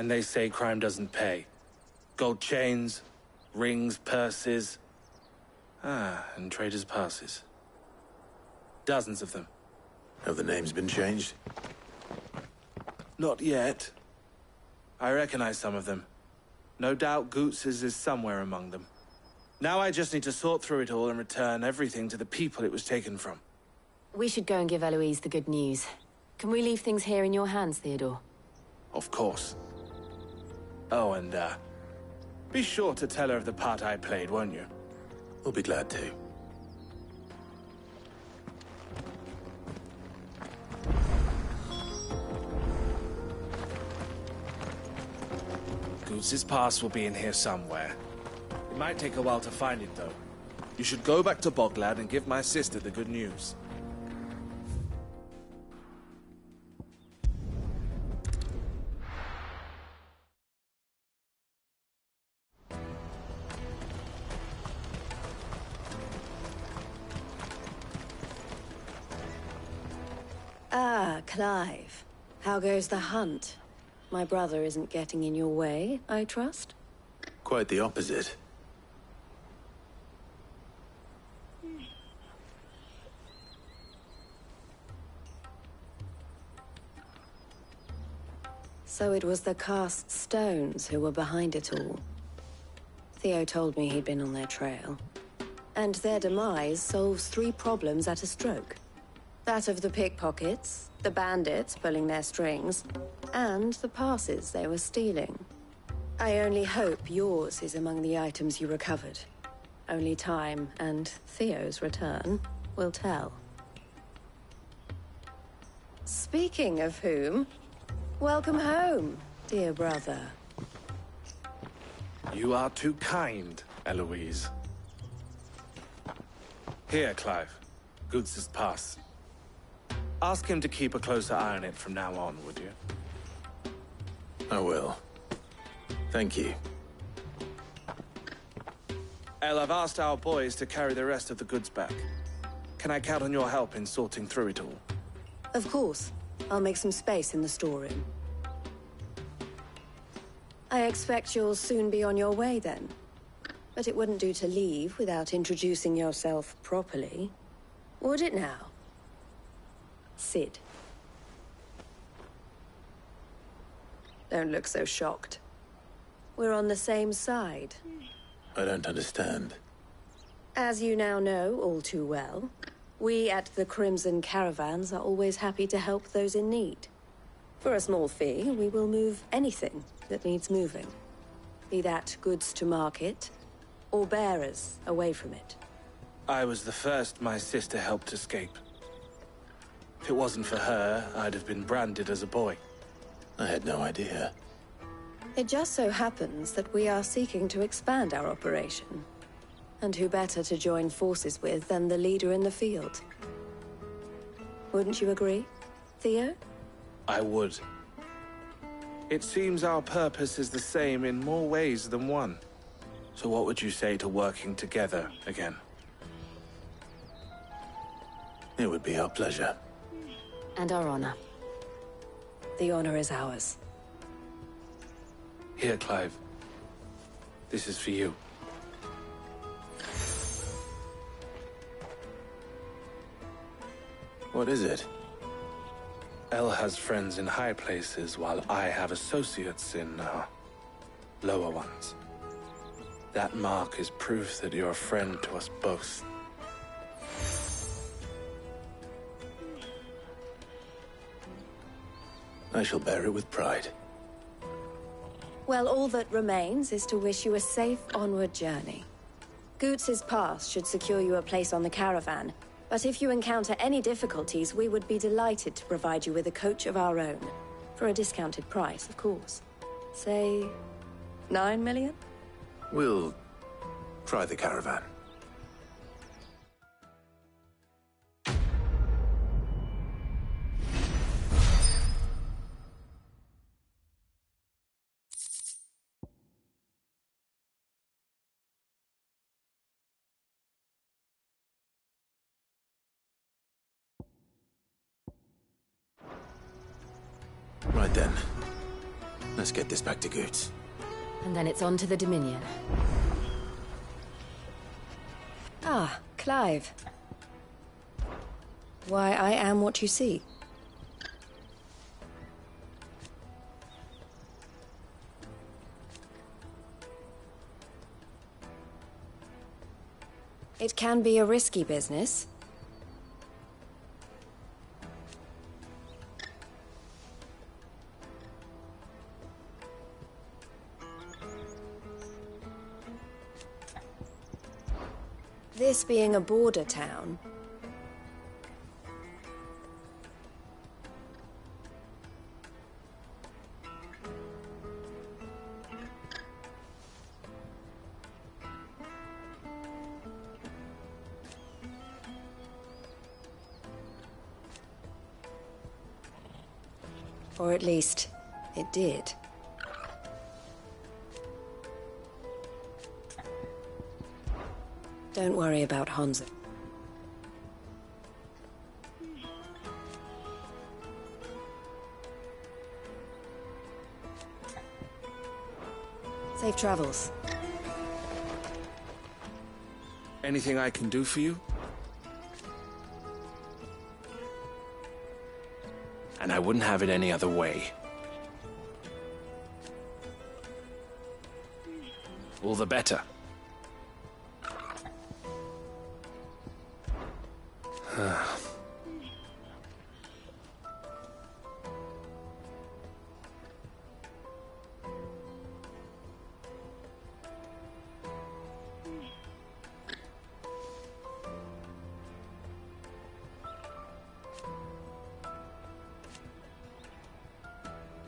And they say crime doesn't pay. Gold chains, rings, purses. And traders' passes. Dozens of them. Have the names been changed? Not yet. I recognize some of them. No doubt Goots's is somewhere among them. Now I just need to sort through it all and return everything to the people it was taken from. We should go and give Eloise the good news. Can we leave things here in your hands, Theodore? Of course. Oh, and, be sure to tell her of the part I played, won't you? We'll be glad to. Goots's pass will be in here somewhere. It might take a while to find it, though. You should go back to Boglad and give my sister the good news. Ah, Clive. How goes the hunt? My brother isn't getting in your way, I trust? Quite the opposite. So it was the cast stones who were behind it all. Theo told me he'd been on their trail. And their demise solves 3 problems at a stroke. That of the pickpockets, the bandits pulling their strings, and the passes they were stealing. I only hope yours is among the items you recovered. Only time and Theo's return will tell. Speaking of whom, welcome home, dear brother. You are too kind, Eloise. Here, Clive. Goots's pass. Ask him to keep a closer eye on it from now on, would you? I will. Thank you. El, I've asked our boys to carry the rest of the goods back. Can I count on your help in sorting through it all? Of course. I'll make some space in the storeroom. I expect you'll soon be on your way then. But it wouldn't do to leave without introducing yourself properly. Would it now? Sid. Don't look so shocked. We're on the same side. I don't understand. As you now know all too well, we at the Crimson Caravans are always happy to help those in need. For a small fee, we will move anything that needs moving. Be that goods to market, or bearers away from it. I was the first my sister helped escape. If it wasn't for her, I'd have been branded as a boy. I had no idea. It just so happens that we are seeking to expand our operation. And who better to join forces with than the leader in the field? Wouldn't you agree, Theo? I would. It seems our purpose is the same in more ways than one. So what would you say to working together again? It would be our pleasure. And our honor. The honor is ours. Here, Clive. This is for you. What is it? El has friends in high places, while I have associates in, lower ones. That mark is proof that you're a friend to us both. I shall bear it with pride. Well, all that remains is to wish you a safe onward journey. Goots's pass should secure you a place on the caravan, but if you encounter any difficulties, we would be delighted to provide you with a coach of our own. For a discounted price, of course. Say, 9 million? We'll try the caravan. Right then. Let's get this back to Goods. And then it's on to the Dominion. Ah, Clive. Why, I am what you see. It can be a risky business. This being a border town, or at least, it did. Don't worry about Hansa. Safe travels. Anything I can do for you? And I wouldn't have it any other way. All the better.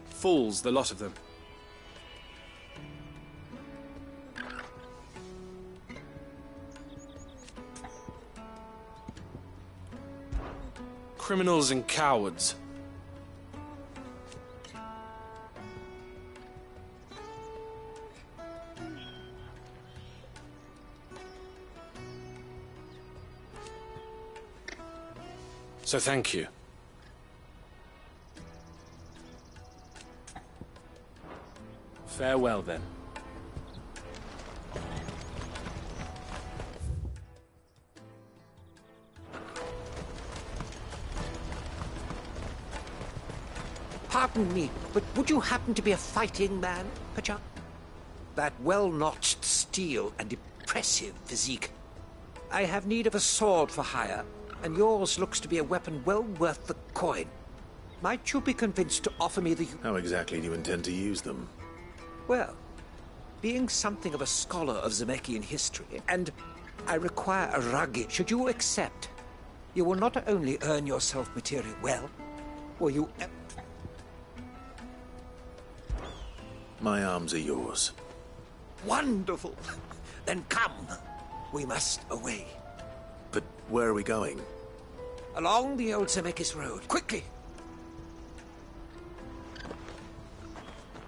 Fools, the lot of them. Criminals and cowards. So thank you. Farewell, then. Pardon me, but would you happen to be a fighting man, perchance? That well-notched steel and impressive physique. I have need of a sword for hire, and yours looks to be a weapon well worth the coin. Might you be convinced to offer me the... How exactly do you intend to use them? Well, being something of a scholar of Zemeckis history, and I require a rugged... Should you accept, you will not only earn yourself material well, will you... My arms are yours. Wonderful! Then come. We must away. But where are we going? Along the old Zemeckis road. Quickly!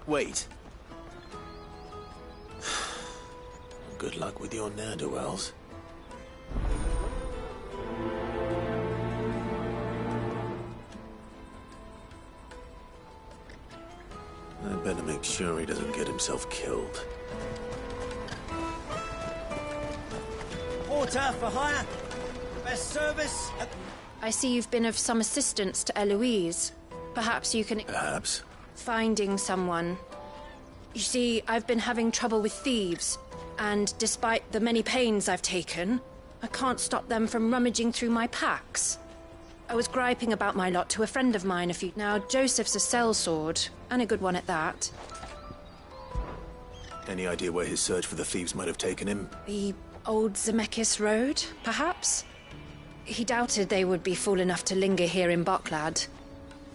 Wait. Good luck with your ne'er-do-wells. I better make sure he doesn't get himself killed. Porter for hire. Best service at... I see you've been of some assistance to Eloise. Perhaps you can... Perhaps. Finding someone. You see, I've been having trouble with thieves, and despite the many pains I've taken, I can't stop them from rummaging through my packs. I was griping about my lot to a friend of mine a few... Now, Joseph's a sellsword, and a good one at that. Any idea where his search for the thieves might have taken him? The old Zemeckis Road, perhaps? He doubted they would be fool enough to linger here in Bocklad.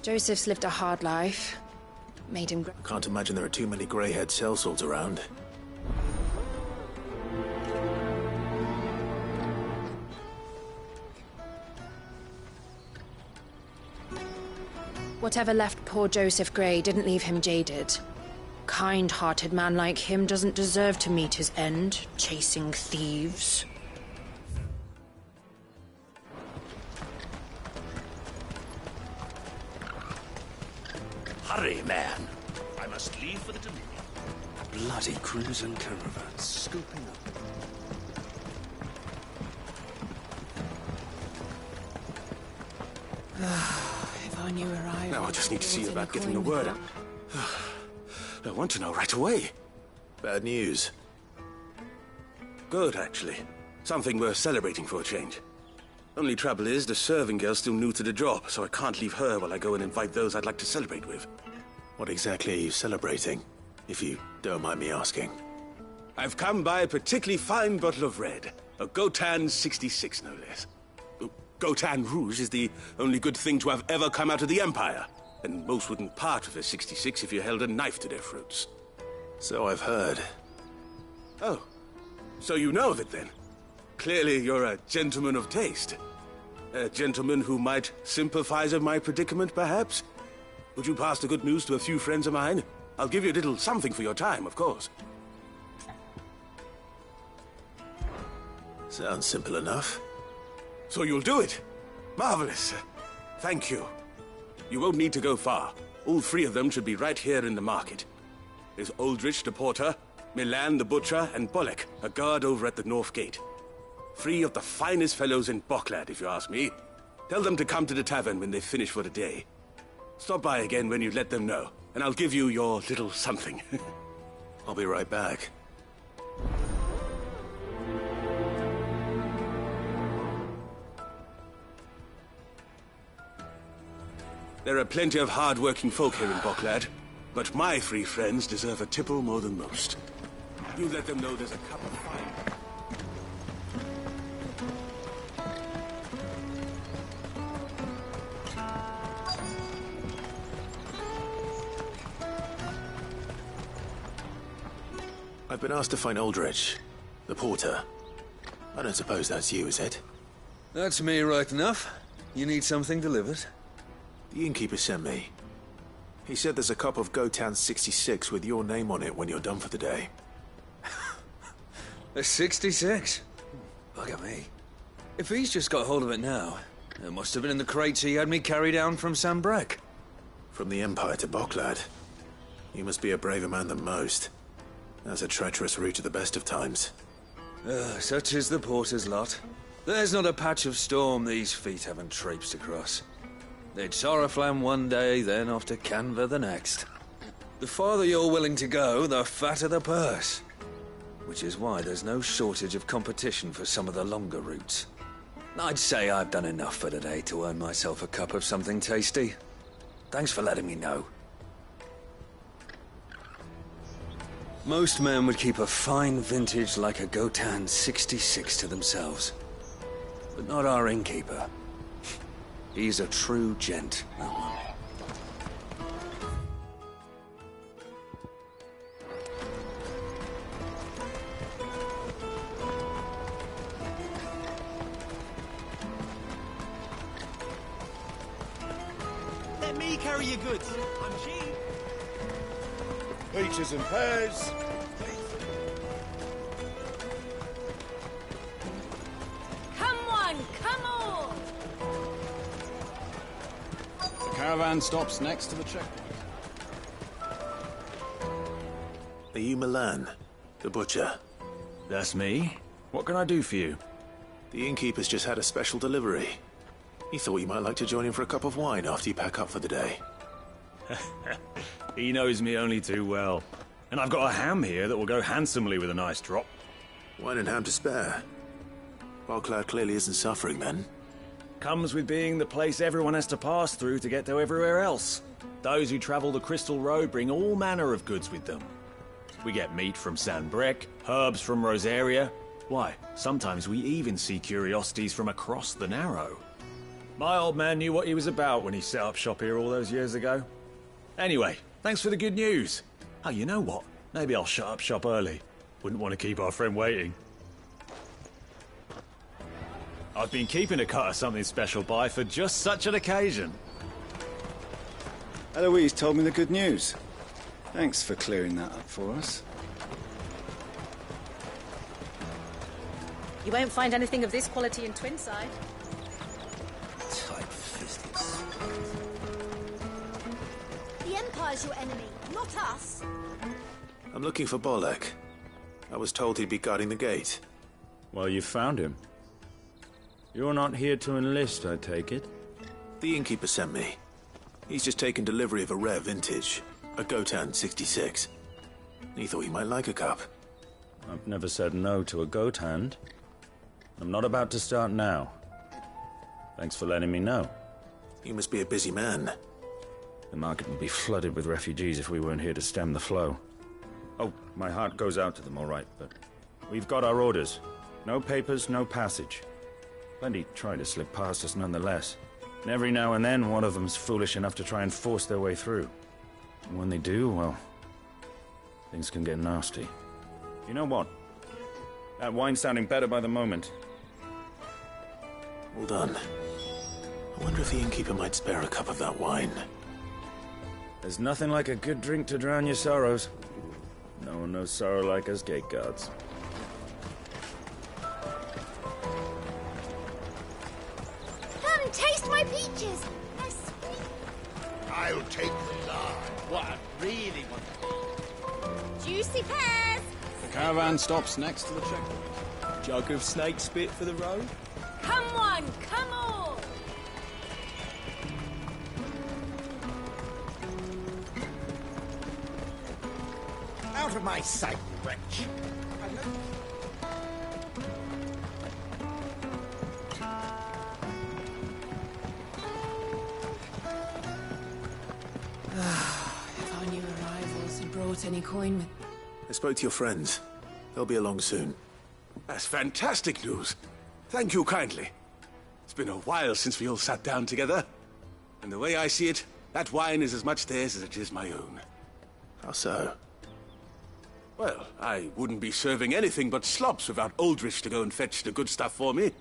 Joseph's lived a hard life. Made him... I can't imagine there are too many grey-haired sellswords around. Whatever left poor Joseph Grey didn't leave him jaded. Kind-hearted man like him doesn't deserve to meet his end, chasing thieves. Hurry, man. I must must leave for the Dominion. Bloody crimson caravans scooping up. If I knew where I Now I was, just need to see was in about a getting the coin word cup. out. I want to know right away. Bad news. Good, actually. Something worth celebrating for a change. Only trouble is, the serving girl's still new to the job, so I can't leave her while I go and invite those I'd like to celebrate with. What exactly are you celebrating, if you don't mind me asking? I've come by a particularly fine bottle of red. A Gotan 66, no less. Gotan Rouge is the only good thing to have ever come out of the Empire. And most wouldn't part with a 66 if you held a knife to their throats. So I've heard. Oh, so you know of it then? Clearly you're a gentleman of taste. A gentleman who might sympathize with my predicament, perhaps? Would you pass the good news to a few friends of mine? I'll give you a little something for your time, of course. Sounds simple enough. So you'll do it? Marvelous. Thank you. You won't need to go far. All three of them should be right here in the market. There's Aldrich the porter, Milan the butcher, and Bolek, a guard over at the north gate. Three of the finest fellows in Boklad, if you ask me. Tell them to come to the tavern when they finish for the day. Stop by again when you let them know, and I'll give you your little something. I'll be right back. There are plenty of hard-working folk here in Boklad, but my three friends deserve a tipple more than most. You let them know there's a cup of fine. I've been asked to find Aldrich, the porter. I don't suppose that's you, is it? That's me right enough. You need something delivered? The innkeeper sent me. He said there's a cup of Gotan 66 with your name on it when you're done for the day. A 66? Bugger me. If he's just got hold of it now, it must have been in the crates he had me carry down from Sanbrek. From the Empire to Boklad. You must be a braver man than most. That's a treacherous route at the best of times. Such is the porter's lot. There's not a patch of storm these feet haven't traipsed across. They'd Soraflam one day, then off to Canva the next. The farther you're willing to go, the fatter the purse. Which is why there's no shortage of competition for some of the longer routes. I'd say I've done enough for today to earn myself a cup of something tasty. Thanks for letting me know. Most men would keep a fine vintage like a Gotan 66 to themselves. But not our innkeeper. He's a true gent, that one. Let me carry your goods. I'm cheap. Peaches and pears. Come one, come all! The caravan stops next to the checkpoint. Are you Milan, the butcher? That's me. What can I do for you? The innkeeper's just had a special delivery. He thought you might like to join him for a cup of wine after you pack up for the day. He knows me only too well. And I've got a ham here that will go handsomely with a nice drop. Wine and ham to spare. Boklad clearly isn't suffering then. Comes with being the place everyone has to pass through to get to everywhere else. Those who travel the Crystal Road bring all manner of goods with them. We get meat from Sanbrek, herbs from Rosaria. Why, sometimes we even see curiosities from across the Narrow. My old man knew what he was about when he set up shop here all those years ago. Anyway, thanks for the good news. Oh, you know what? Maybe I'll shut up shop early. Wouldn't want to keep our friend waiting. I've been keeping a cut of something special by for just such an occasion. Eloise told me the good news. Thanks for clearing that up for us. You won't find anything of this quality in Twinside. The Empire's your enemy. Not us. I'm looking for Bolek. I was told he'd be guarding the gate. Well, you found him. You're not here to enlist, I take it? The innkeeper sent me. He's just taken delivery of a rare vintage, a Gotan 66. He thought you might like a cup. I've never said no to a goat hand. I'm not about to start now. Thanks for letting me know. You must be a busy man. The market would be flooded with refugees if we weren't here to stem the flow. Oh, my heart goes out to them, all right, but we've got our orders. No papers, no passage. Plenty try to slip past us nonetheless. And every now and then, one of them's foolish enough to try and force their way through. And when they do, well, things can get nasty. You know what? That wine's sounding better by the moment. Well done. I wonder if the innkeeper might spare a cup of that wine. There's nothing like a good drink to drown your sorrows. No one knows sorrow like us gate guards. Come and taste my peaches. They're sweet. I'll take the lard. What I really want. Juicy pears. The caravan stops next to the checkpoint. Jug of snake spit for the road? Come one, come all. Out of my sight, wretch. If our new arrivals had brought any coin with... I spoke to your friends. They'll be along soon. That's fantastic news. Thank you kindly. It's been a while since we all sat down together. And the way I see it, that wine is as much theirs as it is my own. How so? Well, I wouldn't be serving anything but slops without Aldrich to go and fetch the good stuff for me.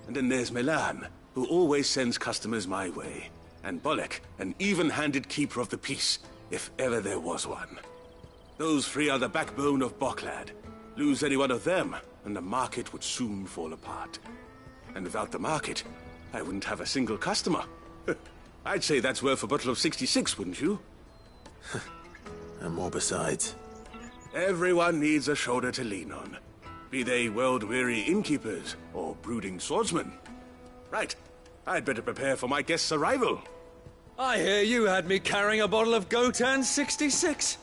And then there's Milan, who always sends customers my way. And Bolek, an even-handed keeper of the peace, if ever there was one. Those three are the backbone of Boklad. Lose any one of them, and the market would soon fall apart. And without the market, I wouldn't have a single customer. I'd say that's worth a bottle of 66, wouldn't you? And more besides. Everyone needs a shoulder to lean on. Be they world-weary innkeepers or brooding swordsmen. Right. I'd better prepare for my guest's arrival. I hear you had me carrying a bottle of Gotan 66.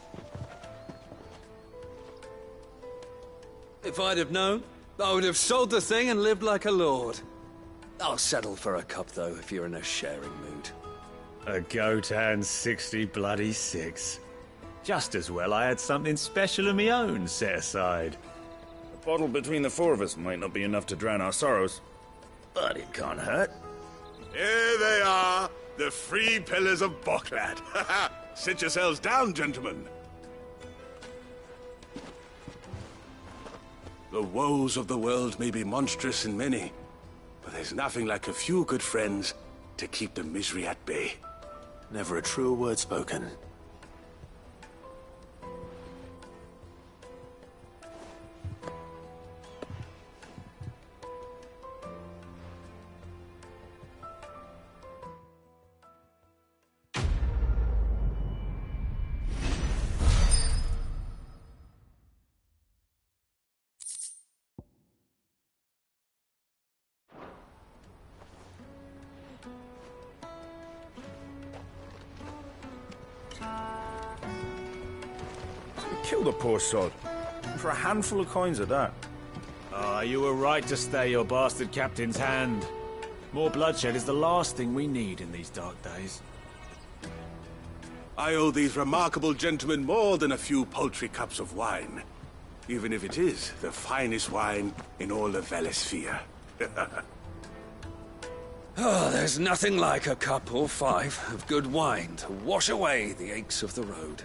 If I'd have known, I would have sold the thing and lived like a lord. I'll settle for a cup, though, if you're in a sharing mood. A Gotan 66. Just as well I had something special of my own set aside. A bottle between the four of us might not be enough to drown our sorrows, but it can't hurt. Here they are, the three pillars of Boklad. Sit yourselves down, gentlemen. The woes of the world may be monstrous in many, but there's nothing like a few good friends to keep the misery at bay. Never a truer word spoken. Kill the poor sod. For a handful of coins of that. Ah, you were right to stay your bastard captain's hand. More bloodshed is the last thing we need in these dark days. I owe these remarkable gentlemen more than a few paltry cups of wine. Even if it is the finest wine in all of Valisphere. Oh, there's nothing like a cup or five of good wine to wash away the aches of the road.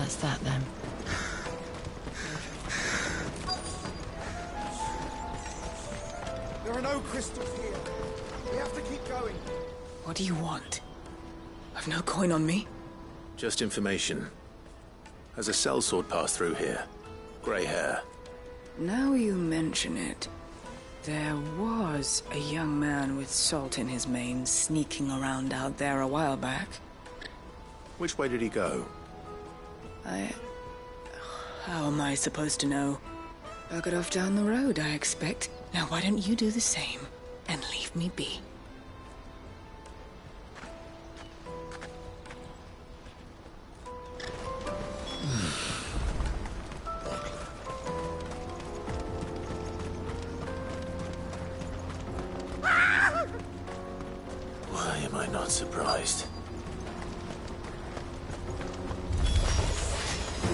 That's that then. There are no crystals here. We have to keep going. What do you want? I've no coin on me. Just information. Has a sellsword passed through here? Grey hair. Now you mention it, there was a young man with salt in his mane sneaking around out there a while back. Which way did he go? How am I supposed to know? Buggered off down the road, I expect. Now why don't you do the same and leave me be? Why am I not surprised?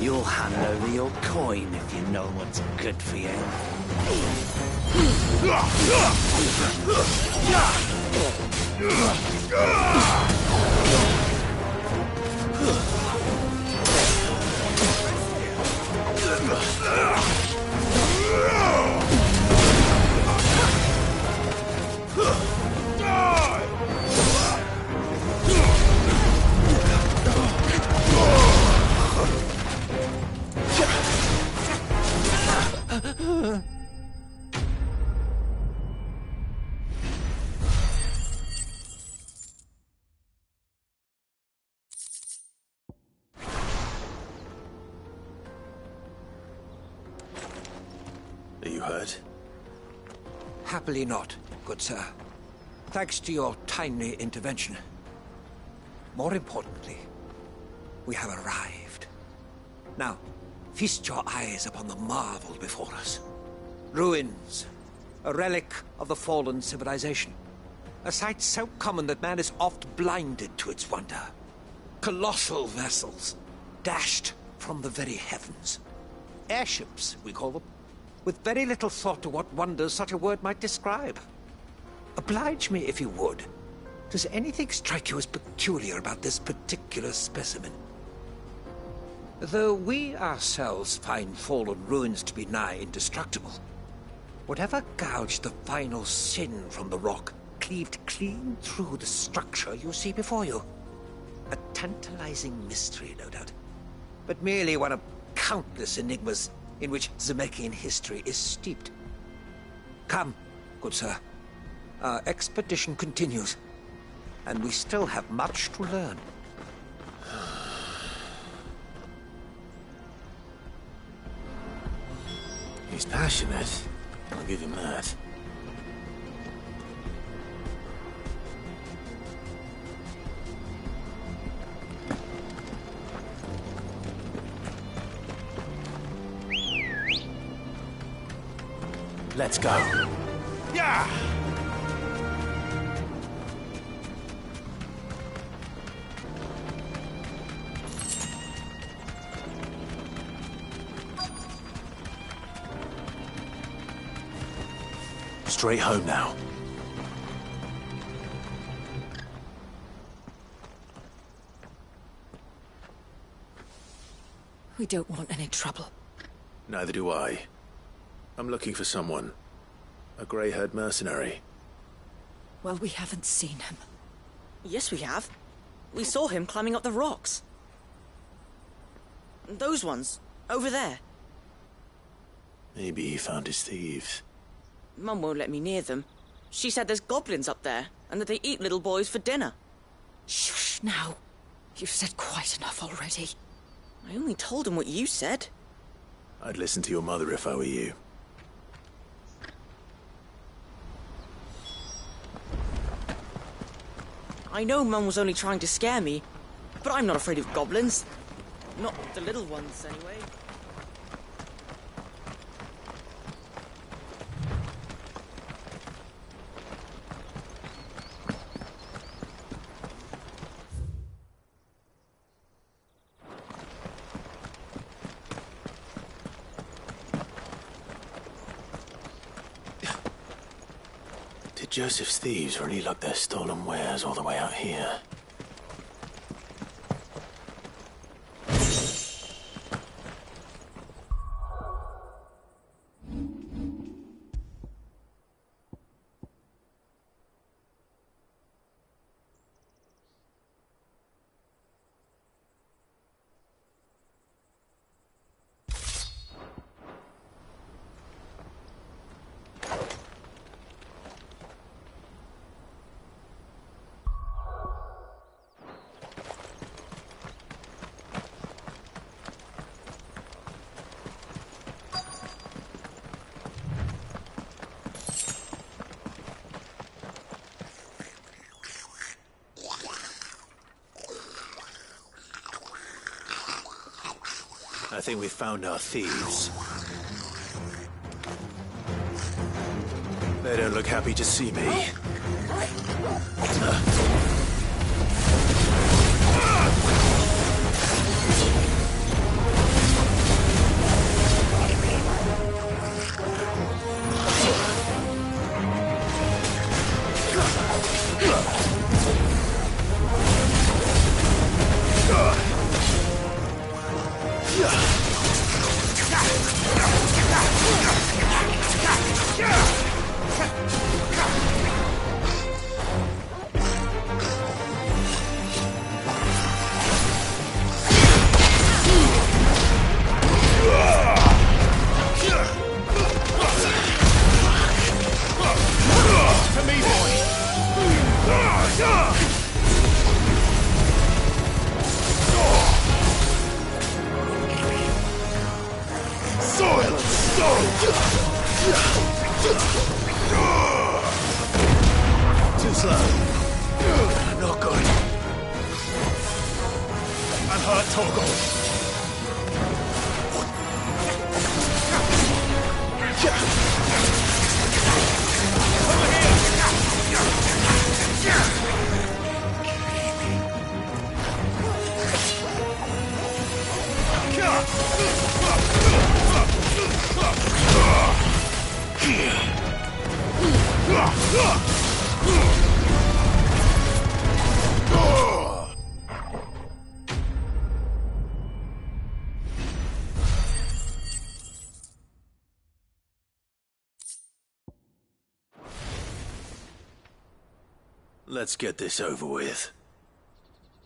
You'll hand over your coin if you know what's good for you. Are you hurt? Happily not, good sir. Thanks to your timely intervention. More importantly, we have arrived. Now, feast your eyes upon the marvel before us. Ruins, a relic of the fallen civilization. A sight so common that man is oft blinded to its wonder. Colossal vessels, dashed from the very heavens. Airships, we call them, with very little thought to what wonders such a word might describe. Oblige me if you would. Does anything strike you as peculiar about this particular specimen? Though we ourselves find fallen ruins to be nigh indestructible, whatever gouged the final sin from the rock cleaved clean through the structure you see before you. A tantalizing mystery, no doubt, but merely one of countless enigmas in which Zemeckis history is steeped. Come, good sir. Our expedition continues, and we still have much to learn. He's passionate. I'll give him that. Let's go. Yeah! Straight home now. We don't want any trouble. Neither do I. I'm looking for someone. A grey-haired mercenary. Well, we haven't seen him. Yes, we have. We saw him climbing up the rocks. Those ones, over there. Maybe he found his thieves. Mum won't let me near them. She said there's goblins up there, and that they eat little boys for dinner. Shush, now. You've said quite enough already. I only told him what you said. I'd listen to your mother if I were you. I know Mum was only trying to scare me, but I'm not afraid of goblins. Not the little ones, anyway. Did Joseph's thieves really lug their stolen wares all the way out here? I think we found our thieves. They don't look happy to see me. Too slow. Not good. I'm hurt, Torgal. Let's get this over with.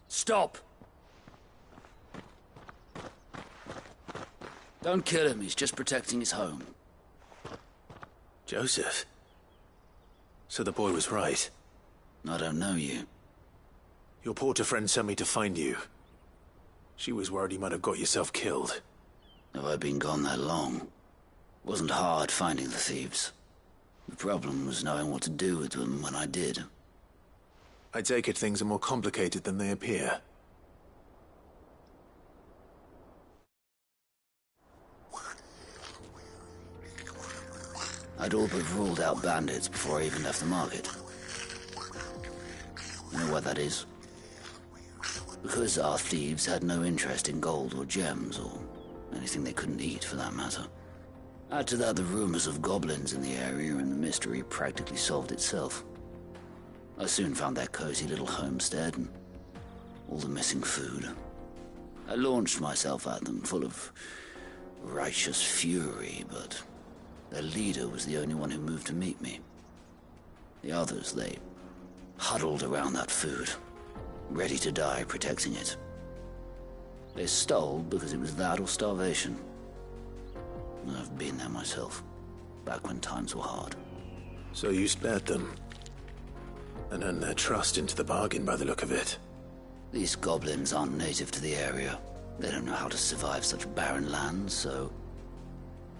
Stop! Don't kill him, he's just protecting his home. Joseph? So the boy was right. I don't know you. Your porter friend sent me to find you. She was worried you might have got yourself killed. Have I been gone that long? Wasn't hard finding the thieves. The problem was knowing what to do with them when I did. I take it things are more complicated than they appear. I'd all but ruled out bandits before I even left the market. You know why that is? Because our thieves had no interest in gold or gems, or anything they couldn't eat for that matter. Add to that the rumors of goblins in the area, and the mystery practically solved itself. I soon found their cozy little homestead and all the missing food. I launched myself at them, full of righteous fury, but their leader was the only one who moved to meet me. The others, they huddled around that food, ready to die protecting it. They stole because it was that or starvation. I've been there myself, back when times were hard. So you spared them? And earned their trust into the bargain by the look of it. These goblins aren't native to the area. They don't know how to survive such barren lands, so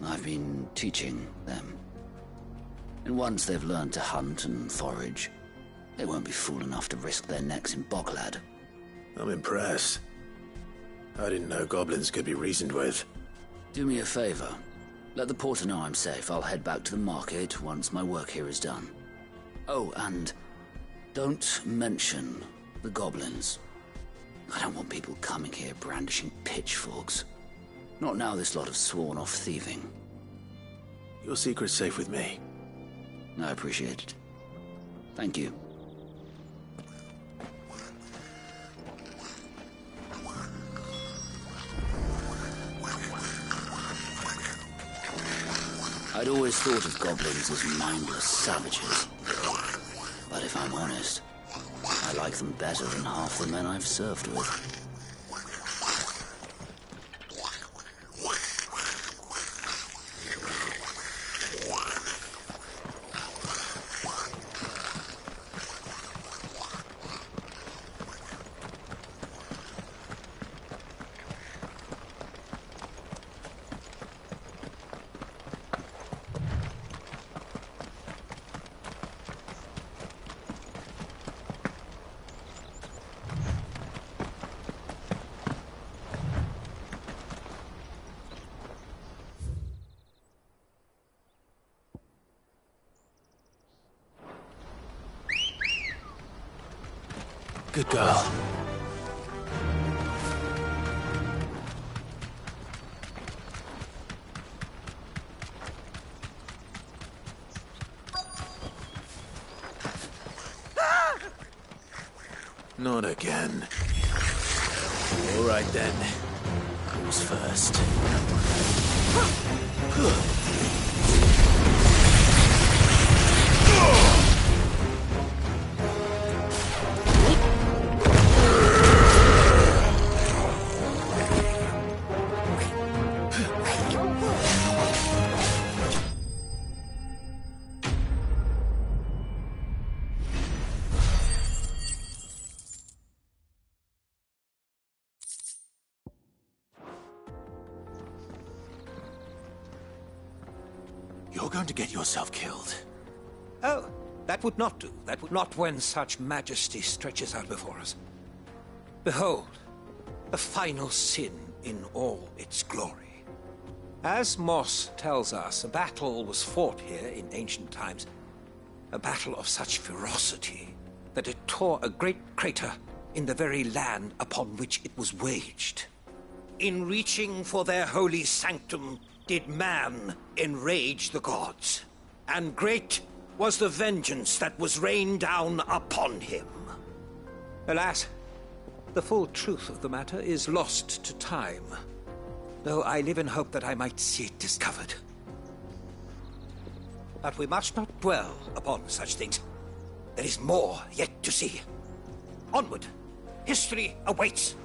I've been teaching them. And once they've learned to hunt and forage, they won't be fool enough to risk their necks in Boklad. I'm impressed. I didn't know goblins could be reasoned with. Do me a favor. Let the porter know I'm safe. I'll head back to the market once my work here is done. Oh, and don't mention the goblins. I don't want people coming here brandishing pitchforks. Not now this lot have sworn off thieving. Your secret's safe with me. I appreciate it. Thank you. I'd always thought of goblins as mindless savages. But if I'm honest, I like them better than half the men I've served with. Good girl. Not again. All right then. Who's first? You're going to get yourself killed. Oh, that would not do. That would not when such majesty stretches out before us. Behold, the final sin in all its glory. As Moss tells us, a battle was fought here in ancient times. A battle of such ferocity that it tore a great crater in the very land upon which it was waged. In reaching for their holy sanctum, did man enrage the gods, and great was the vengeance that was rained down upon him. Alas, the full truth of the matter is lost to time, though I live in hope that I might see it discovered. But we must not dwell upon such things. There is more yet to see. Onward! History awaits!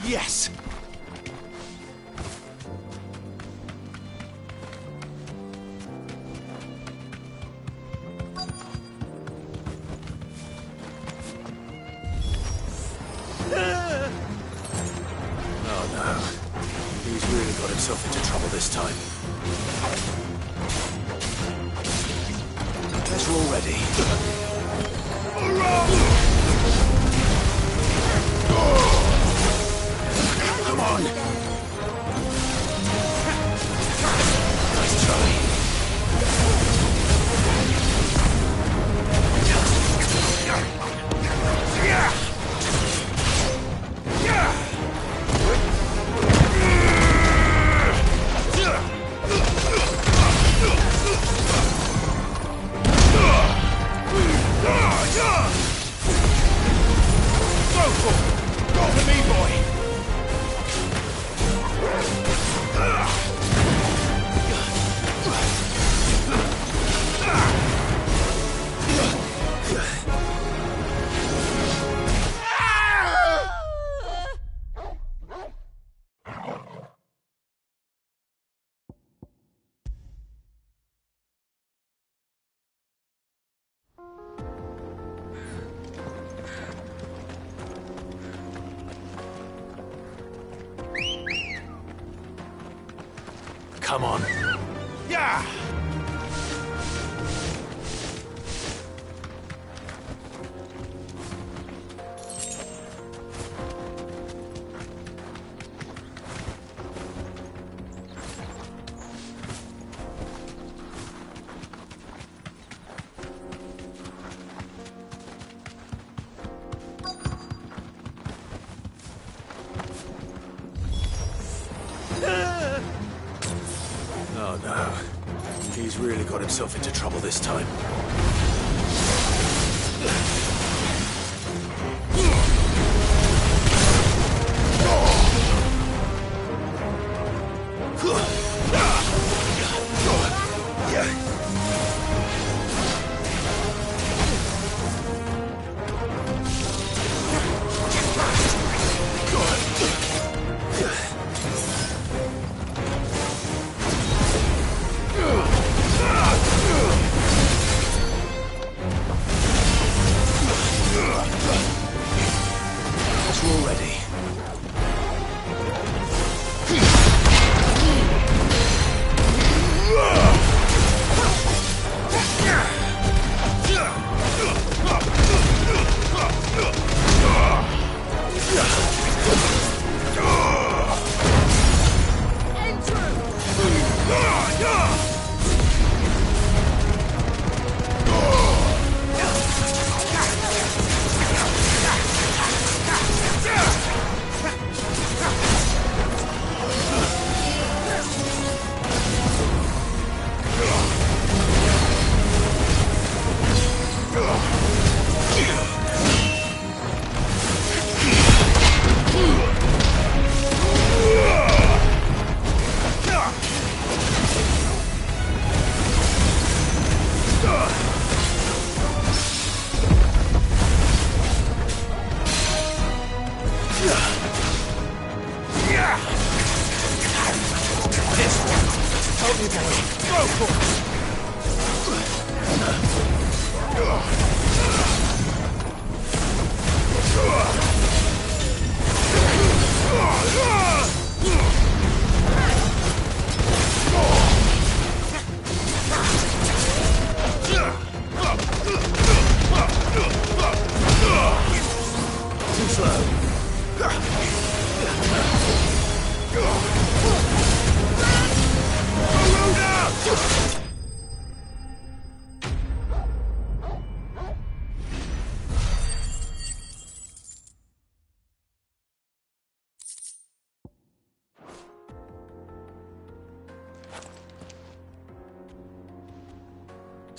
Yes! Oh no. He's really got himself into trouble this time. Guess we're all ready. Come on! Nice try. Go to me, boy! Come on. Yeah! Oh no. He's really got himself into trouble this time.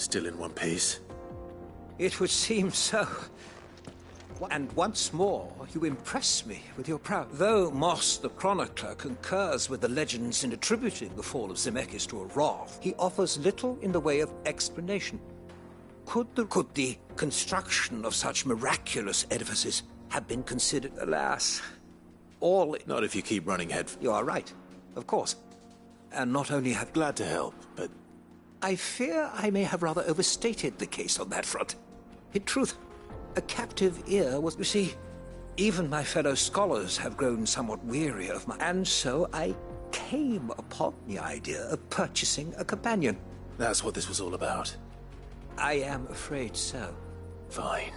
Still in one piece? It would seem so. And once more, you impress me with your prowess. Though Moss the Chronicler concurs with the legends in attributing the fall of Zemeckis to a wrath, he offers little in the way of explanation. Could the construction of such miraculous edifices have been considered, alas, all... Not if you keep running head... You are right, of course. And not only have... Glad to help, but... I fear I may have rather overstated the case on that front. In truth, a captive ear was... You see, even my fellow scholars have grown somewhat weary of my... And so I came upon the idea of purchasing a companion. That's what this was all about. I am afraid so. Fine.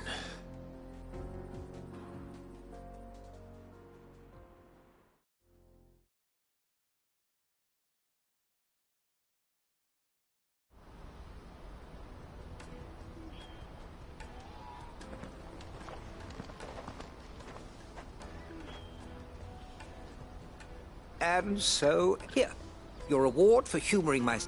And so, here, your reward for humoring my...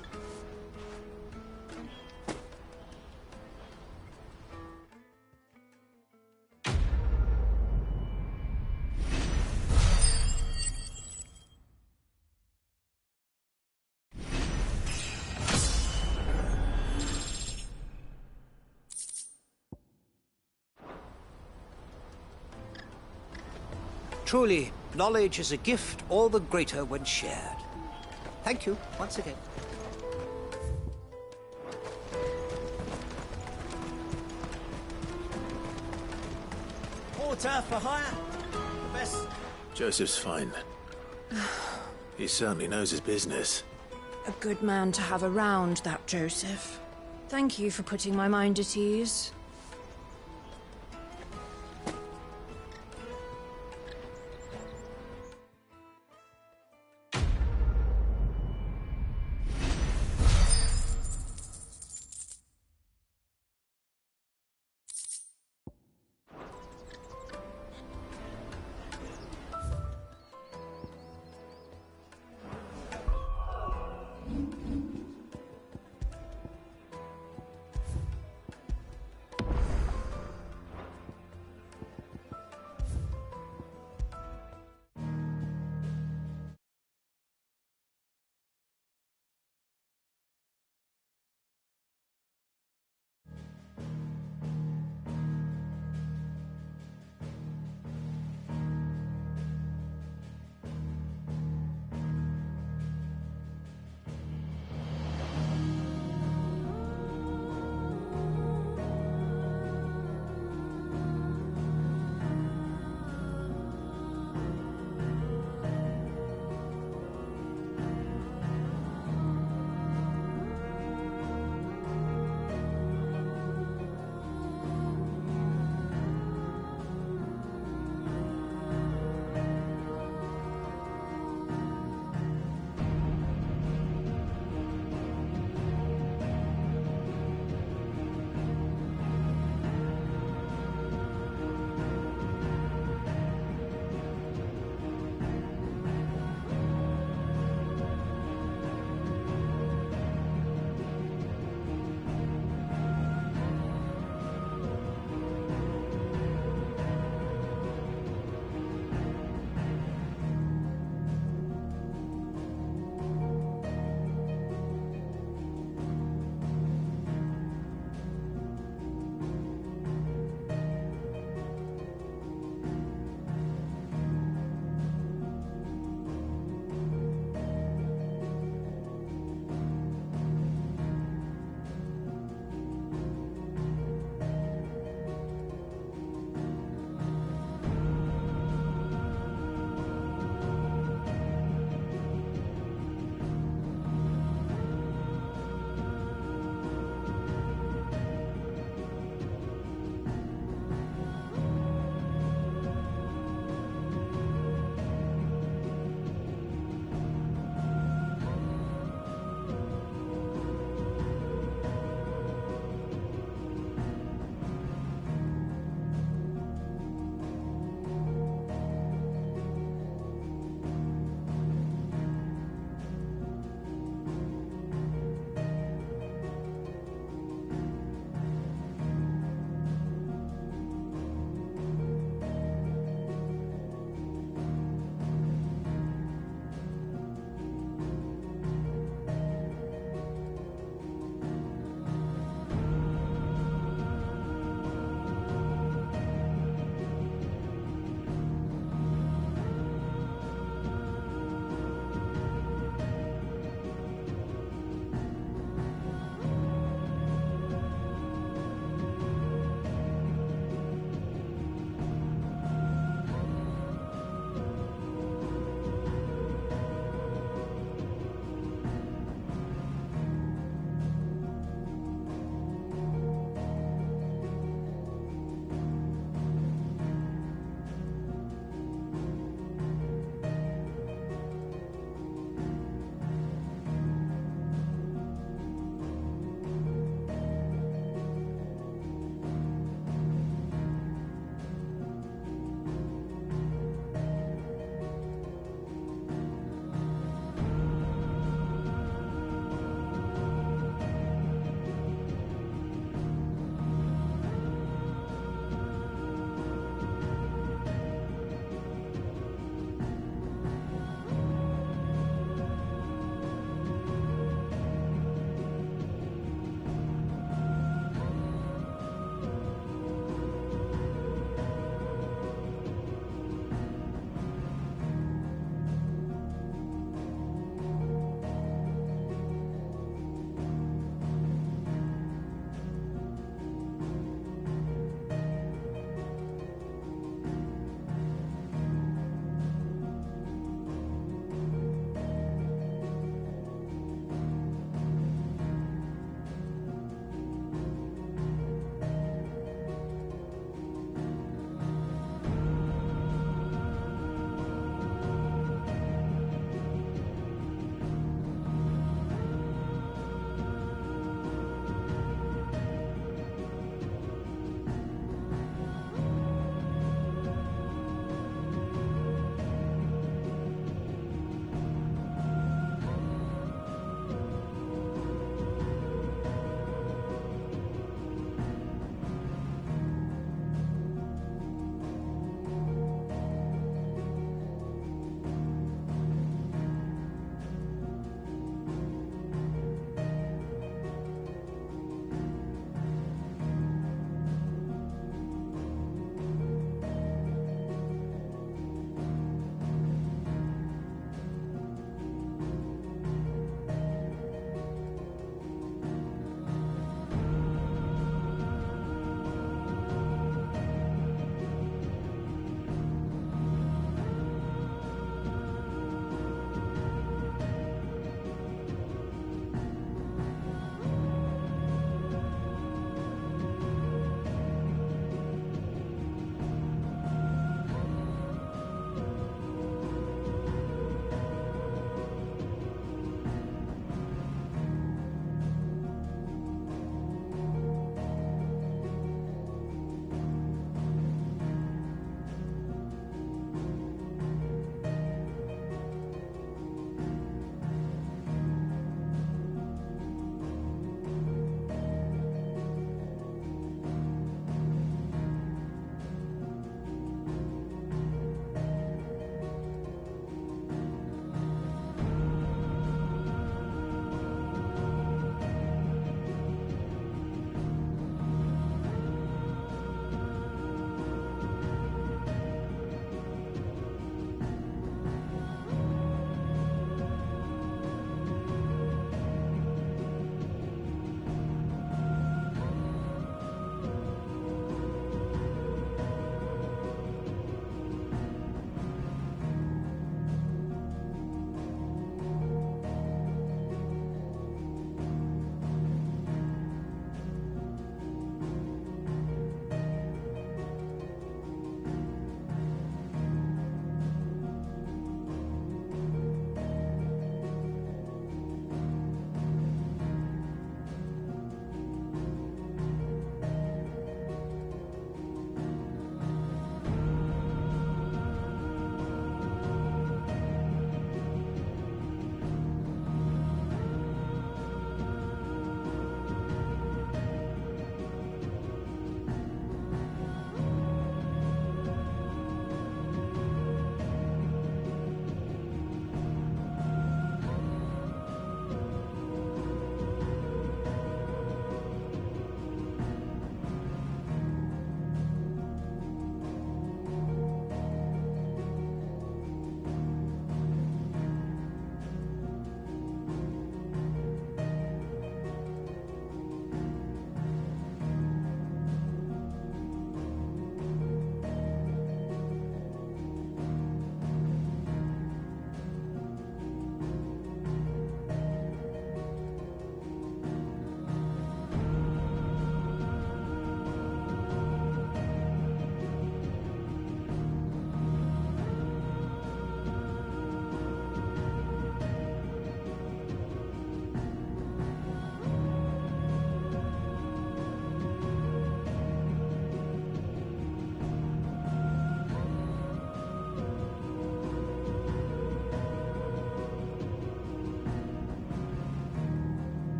Truly, knowledge is a gift all the greater when shared. Thank you, once again. Porter for hire. The best... Joseph's fine. He certainly knows his business. A good man to have around, that Joseph. Thank you for putting my mind at ease.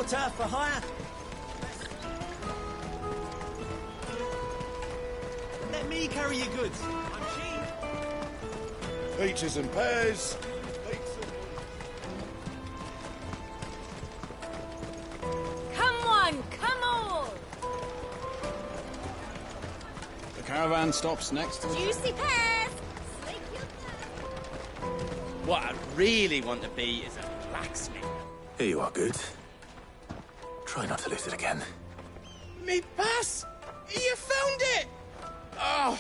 porter for hire. Let me carry your goods. I'm cheap. Peaches and pears. Come one, come all! The caravan stops next to the... Juicy pears! What I really want to be is a blacksmith. Here you are, Good. Try not to lose it again. Me pass! You found it! Oh,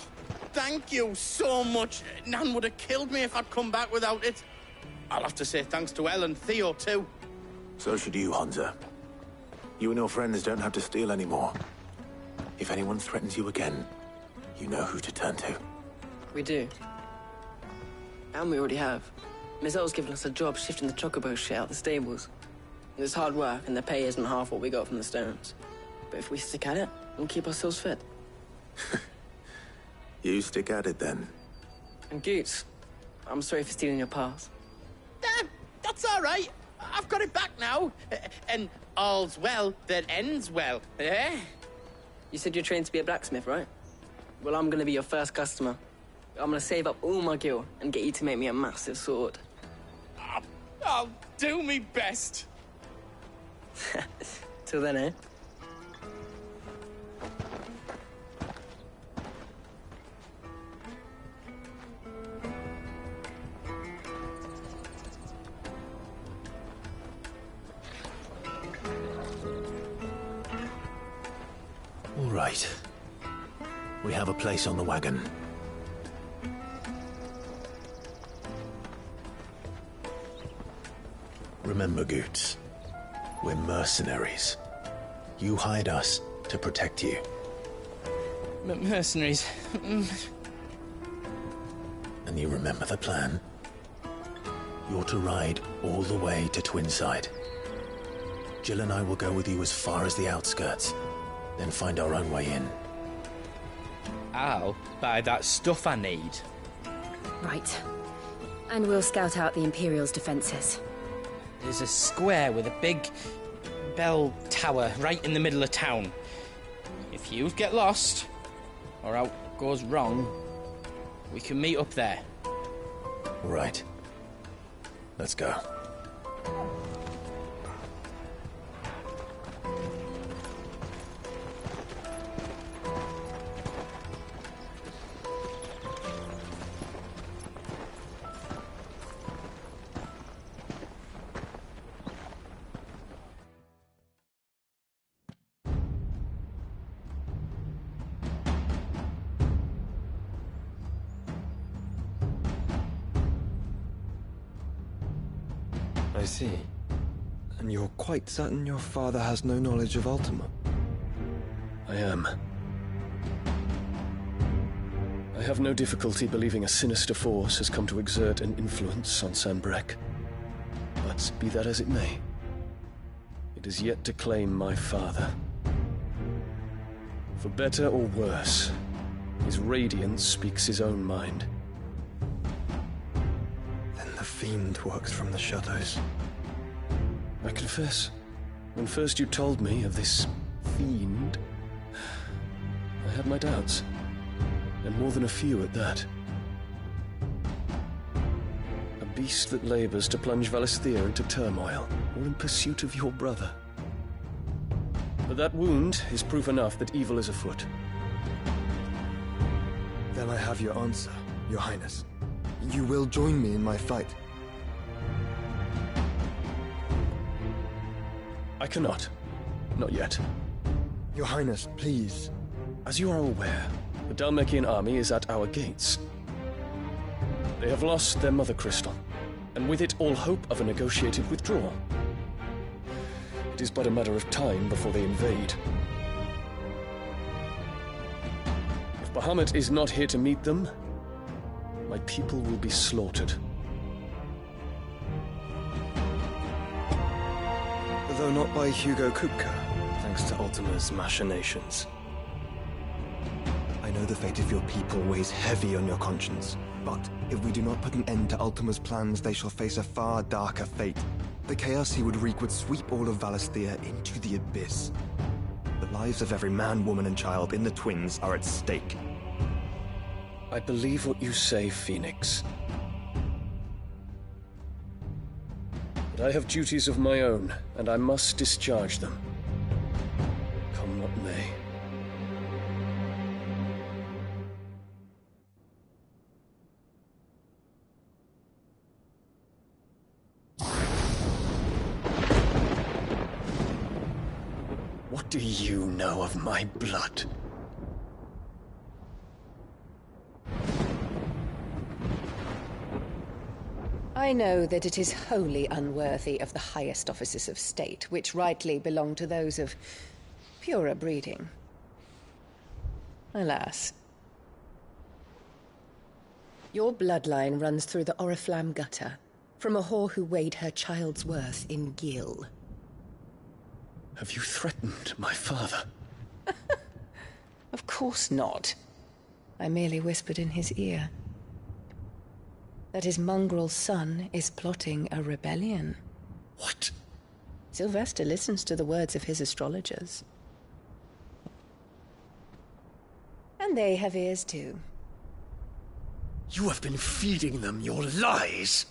thank you so much. Nan would have killed me if I'd come back without it. I'll have to say thanks to Elle and Theo, too. So should you, Hansa. You and your friends don't have to steal anymore. If anyone threatens you again, you know who to turn to. We do. And we already have. Miss Elle's given us a job shifting the chocobo shit out the stables. It's hard work, and the pay isn't half what we got from the Stones. But if we stick at it, we'll keep ourselves fit. You stick at it, then. And Goots, I'm sorry for stealing your pass. That's all right. I've got it back now. And all's well that ends well, eh? You said you're trained to be a blacksmith, right? Well, I'm gonna be your first customer. I'm gonna save up all my gil and get you to make me a massive sword. I'll do me best. Till then, eh? All right. We have a place on the wagon. Remember, Goots, we're mercenaries. You hide us to protect you. Mercenaries. And you remember the plan? You're to ride all the way to Twinside. Jill and I will go with you as far as the outskirts, then find our own way in. I'll buy that stuff I need. Right. And we'll scout out the Imperial's defenses. There's a square with a big bell tower right in the middle of town. If you get lost, or out goes wrong, we can meet up there. Right. Let's go. I see. And you're quite certain your father has no knowledge of Ultima? I am. I have no difficulty believing a sinister force has come to exert an influence on Sanbreque. But be that as it may, it is yet to claim my father. For better or worse, his radiance speaks his own mind. The fiend works from the shadows. I confess, when first you told me of this fiend, I had my doubts, and more than a few at that. A beast that labors to plunge Valisthea into turmoil, all in pursuit of your brother. But that wound is proof enough that evil is afoot. Then I have your answer, Your Highness. You will join me in my fight. I cannot. Not yet. Your Highness, please. As you are aware, the Dhalmekian army is at our gates. They have lost their mother crystal, and with it all hope of a negotiated withdrawal. It is but a matter of time before they invade. If Bahamut is not here to meet them, my people will be slaughtered. Though not by Hugo Kupka, thanks to Ultima's machinations. I know the fate of your people weighs heavy on your conscience, but if we do not put an end to Ultima's plans, they shall face a far darker fate. The chaos he would wreak would sweep all of Valisthea into the abyss. The lives of every man, woman, and child in the Twins are at stake. I believe what you say, Phoenix. But I have duties of my own, and I must discharge them. Come what may. What do you know of my blood? I know that it is wholly unworthy of the highest offices of state, which rightly belong to those of purer breeding. Alas. Your bloodline runs through the Oriflamme gutter, from a whore who weighed her child's worth in gil. Have you threatened my father? Of course not. I merely whispered in his ear that his mongrel son is plotting a rebellion. What? Sylvester listens to the words of his astrologers. And they have ears too. You have been feeding them your lies!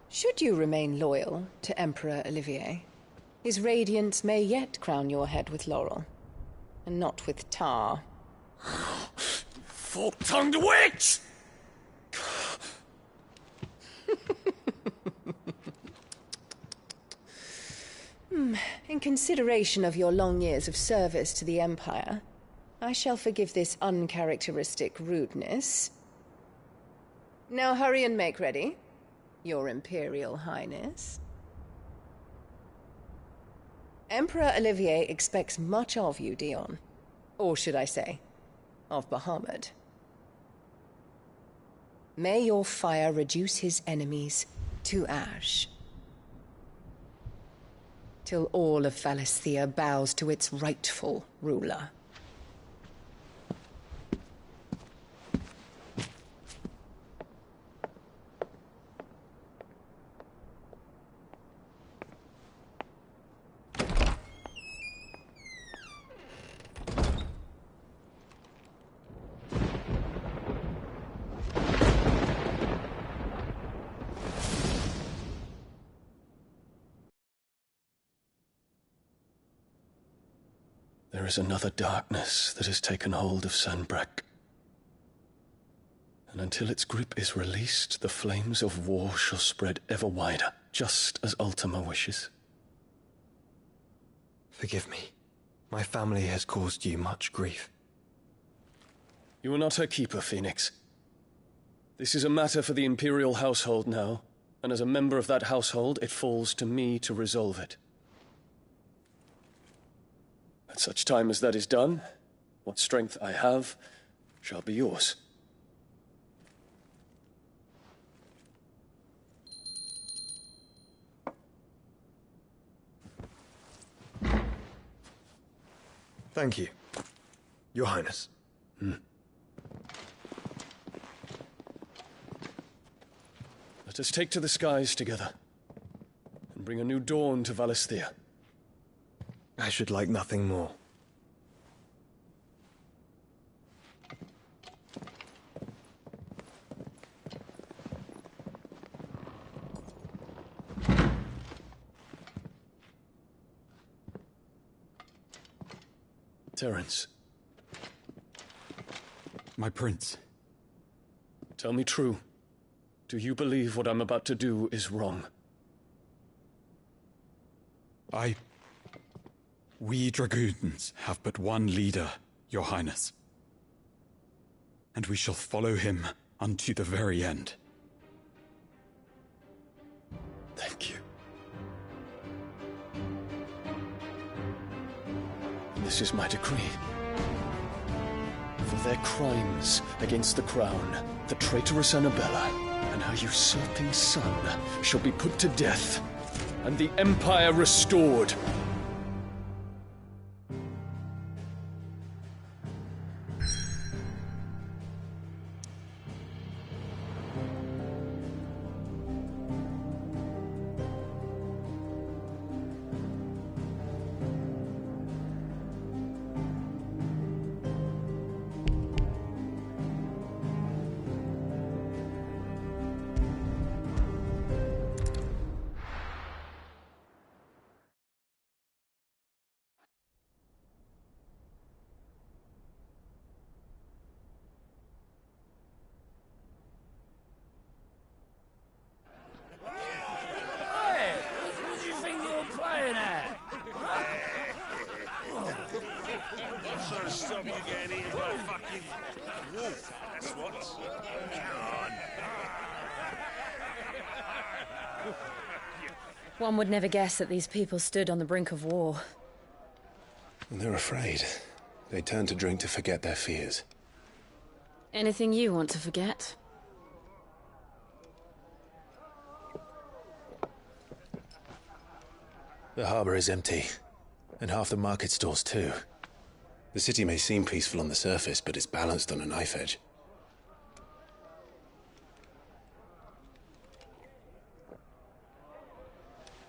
Should you remain loyal to Emperor Olivier, his radiance may yet crown your head with laurel, and not with tar. Fork-tongued witch! In consideration of your long years of service to the Empire, I shall forgive this uncharacteristic rudeness. Now hurry and make ready, Your Imperial Highness. Emperor Olivier expects much of you, Dion. Or should I say, of Bahamut. May your fire reduce his enemies to ash, till all of Valisthea bows to its rightful ruler. There is another darkness that has taken hold of Sanbreque. And until its grip is released, the flames of war shall spread ever wider, just as Ultima wishes. Forgive me. My family has caused you much grief. You are not her keeper, Phoenix. This is a matter for the Imperial household now, and as a member of that household, it falls to me to resolve it. At such time as that is done, what strength I have shall be yours. Thank you, Your Highness. Let us take to the skies together, and bring a new dawn to Valisthea. I should like nothing more. Terence. My prince. Tell me true. Do you believe what I'm about to do is wrong? We dragoons have but one leader, Your Highness. And we shall follow him unto the very end. Thank you. This is my decree. For their crimes against the crown, the traitorous Annabella and her usurping son shall be put to death, and the Empire restored. Sort of stop you getting eaten by a fucking wolf, that's what. Come on. One would never guess that these people stood on the brink of war. They're afraid. They turn to drink to forget their fears. Anything you want to forget? The harbor is empty, and half the market stalls too. The city may seem peaceful on the surface, but it's balanced on a knife edge.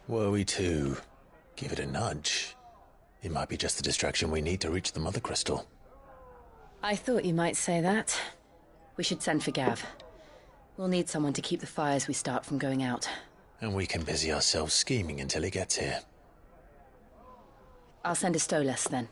Were we to give it a nudge, it might be just the distraction we need to reach the Mother Crystal. I thought you might say that. We should send for Gav. We'll need someone to keep the fires we start from going out. And we can busy ourselves scheming until he gets here. I'll send a Stolas then.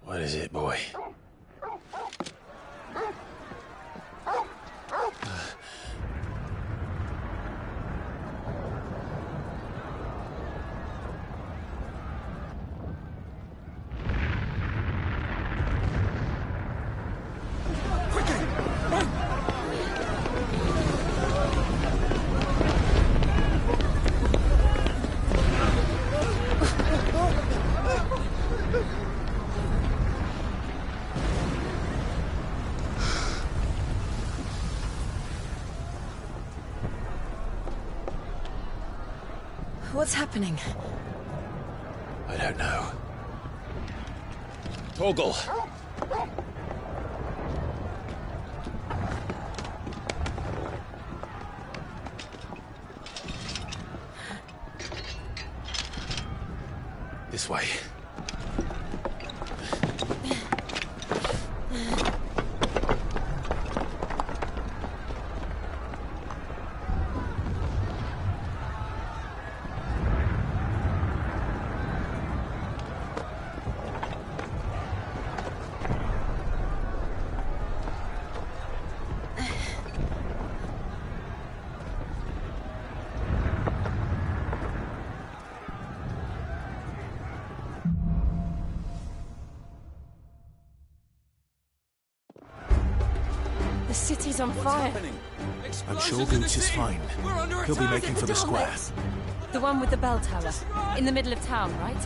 What is it, boy? What's happening? I don't know. Torgal! This way. The city's on fire. I'm sure Gooch is fine. He'll be making for the square. The one with the bell tower. In the middle of town, right?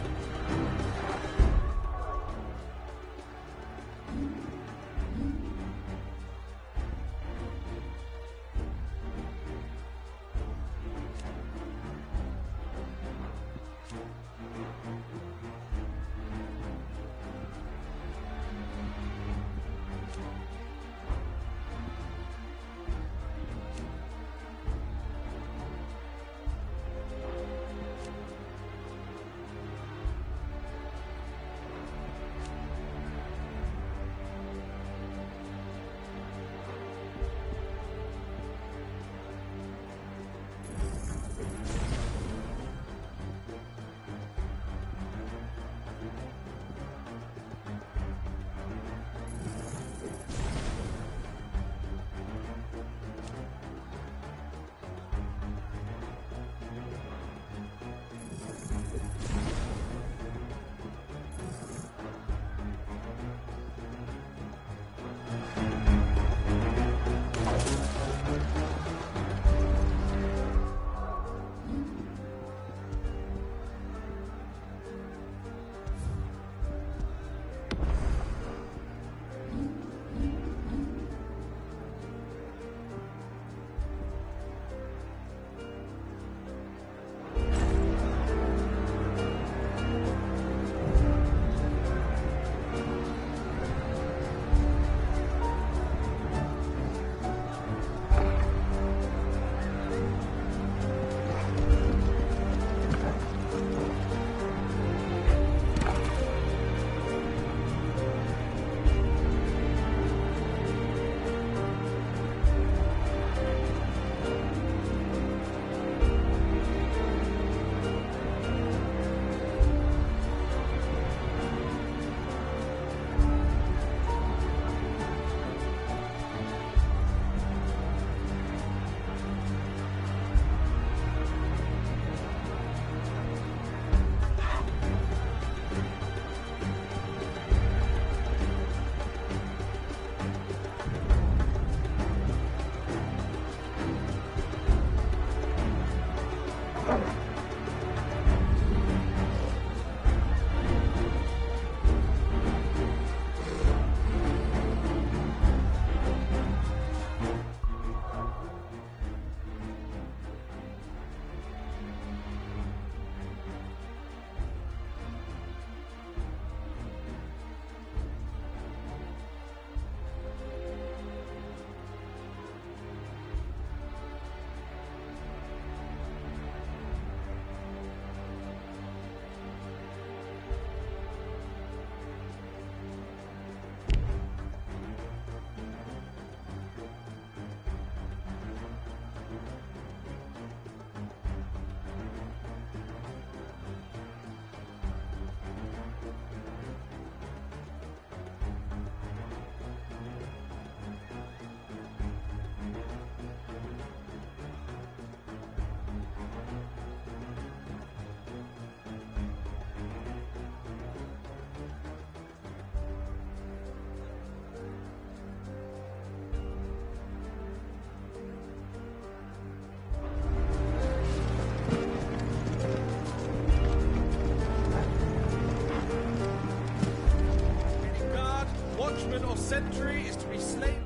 watchman or sentry is to be slain.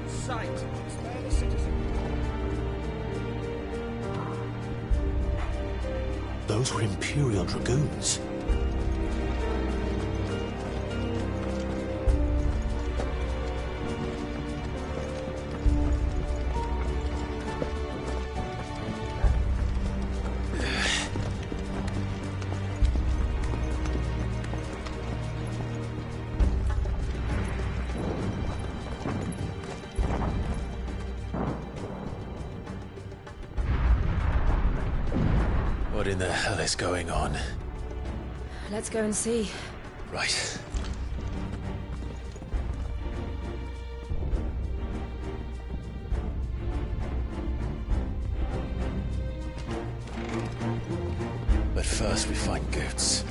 Sight. Spare the citizen. Those were Imperial Dragoons. What in the hell is going on? Let's go and see. Right. But first we find Goots.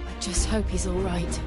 I just hope he's all right.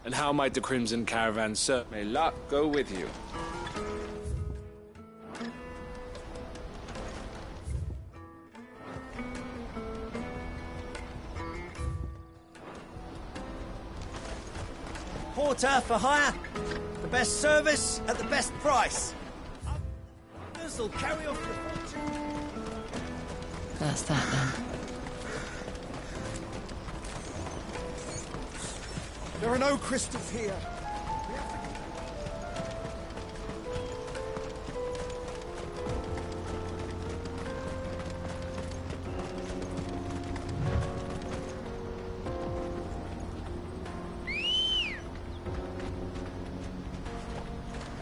And how might the Crimson Caravan serve? May luck go with you. Porter for hire. The best service at the best price. Others will carry off your fortune. That's that then. There are no crystals here.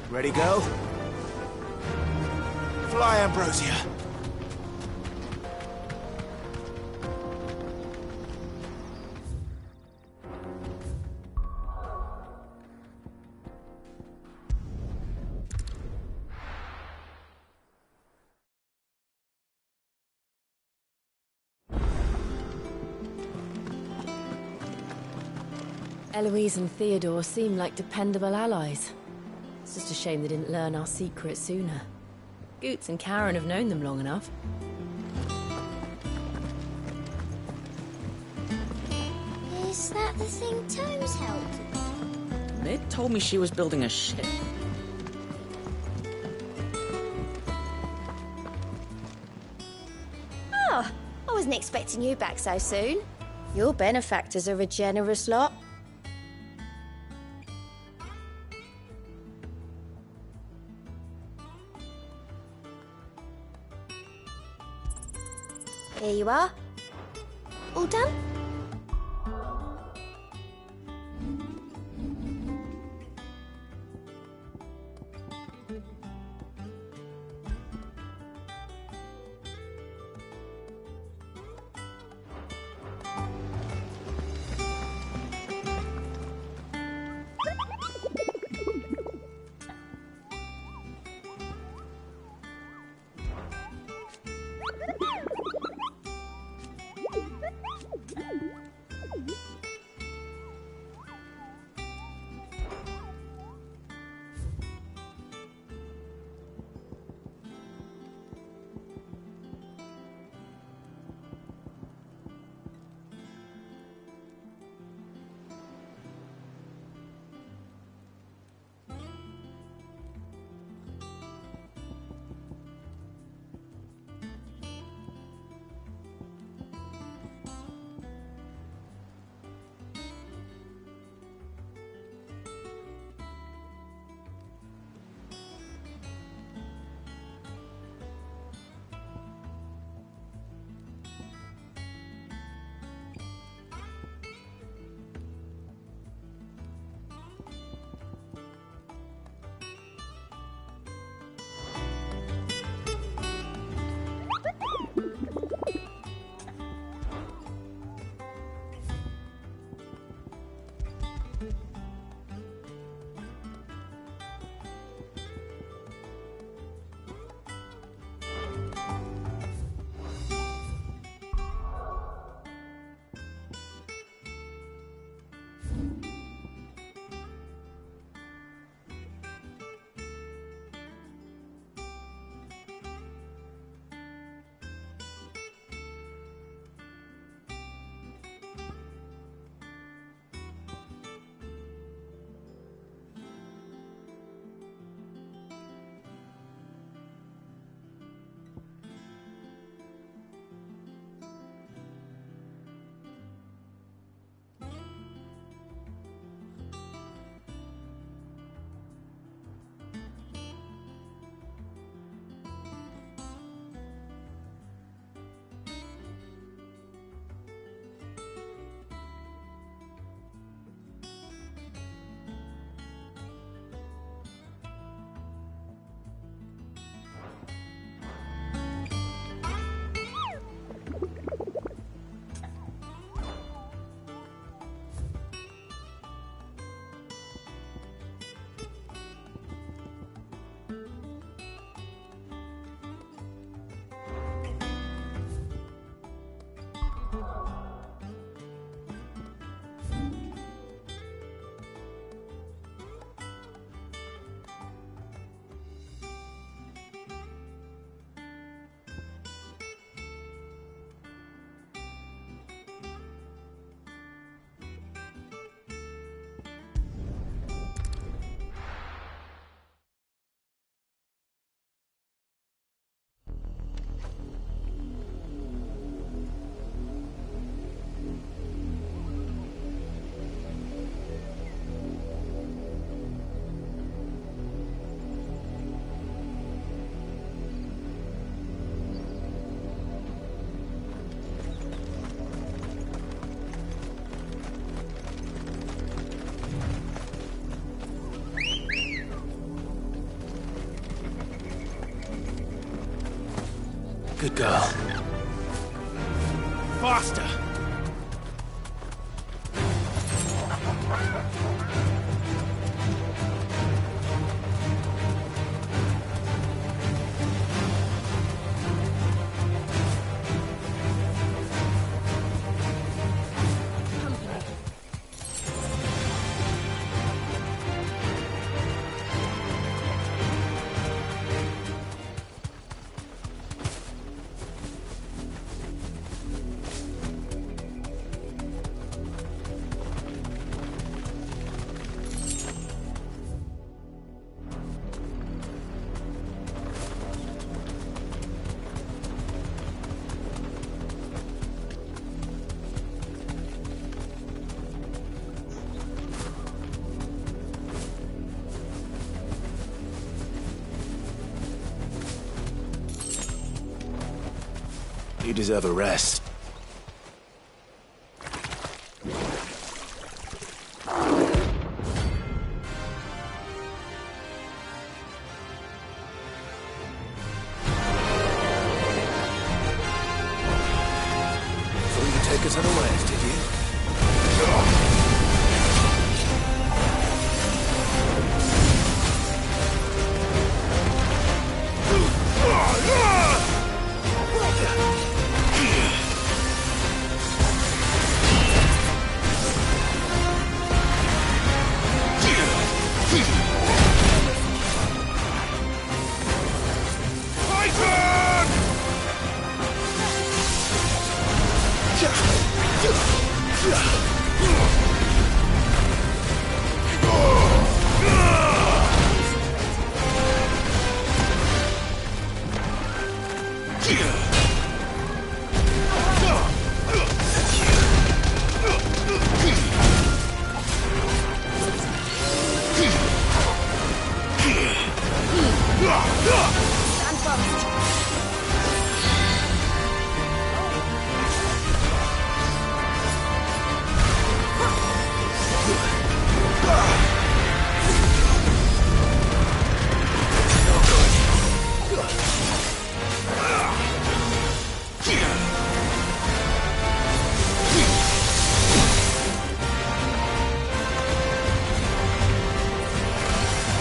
Ready, go? Fly, Ambrosia. Eloise and Theodore seem like dependable allies. It's just a shame they didn't learn our secret sooner. Goots and Karen have known them long enough. Is that the thing Tomes held? Mid told me she was building a ship. Oh, I wasn't expecting you back so soon. Your benefactors are a generous lot. Here you are. All done? Good girl. Faster! You deserve a rest. Thought you'd take us unawares, did you?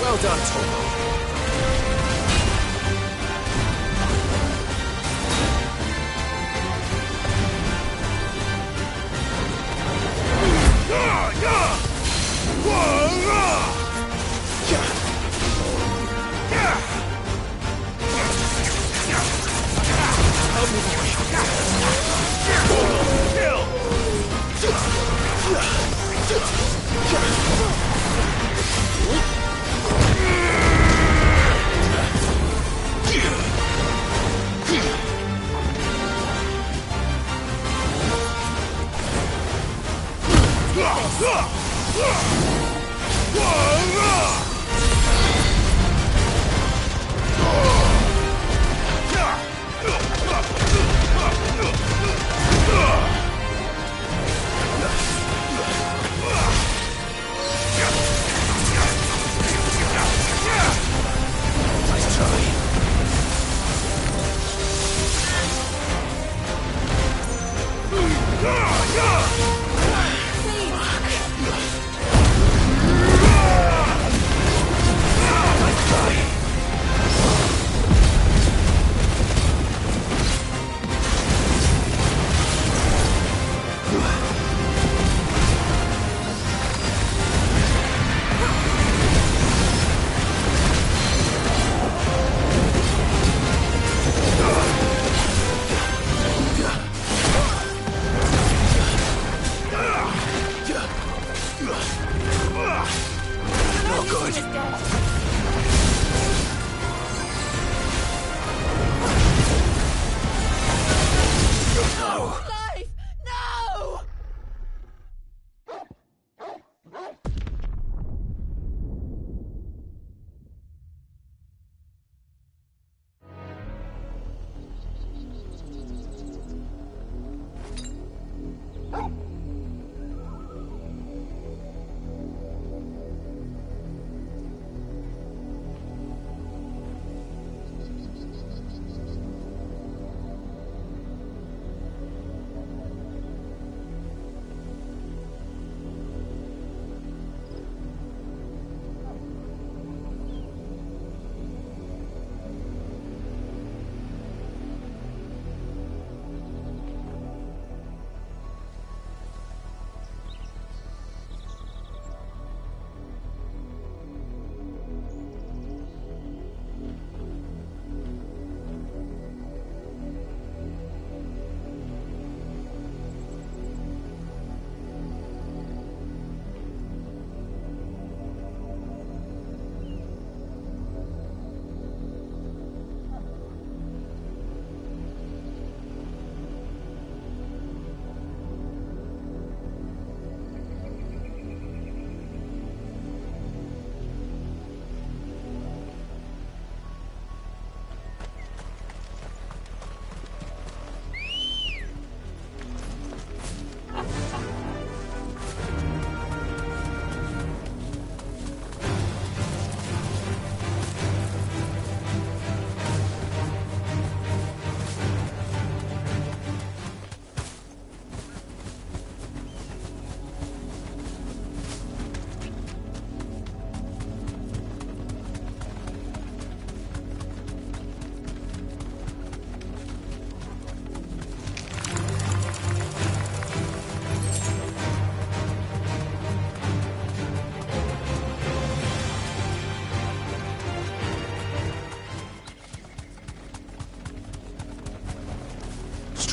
Well done, Torvald.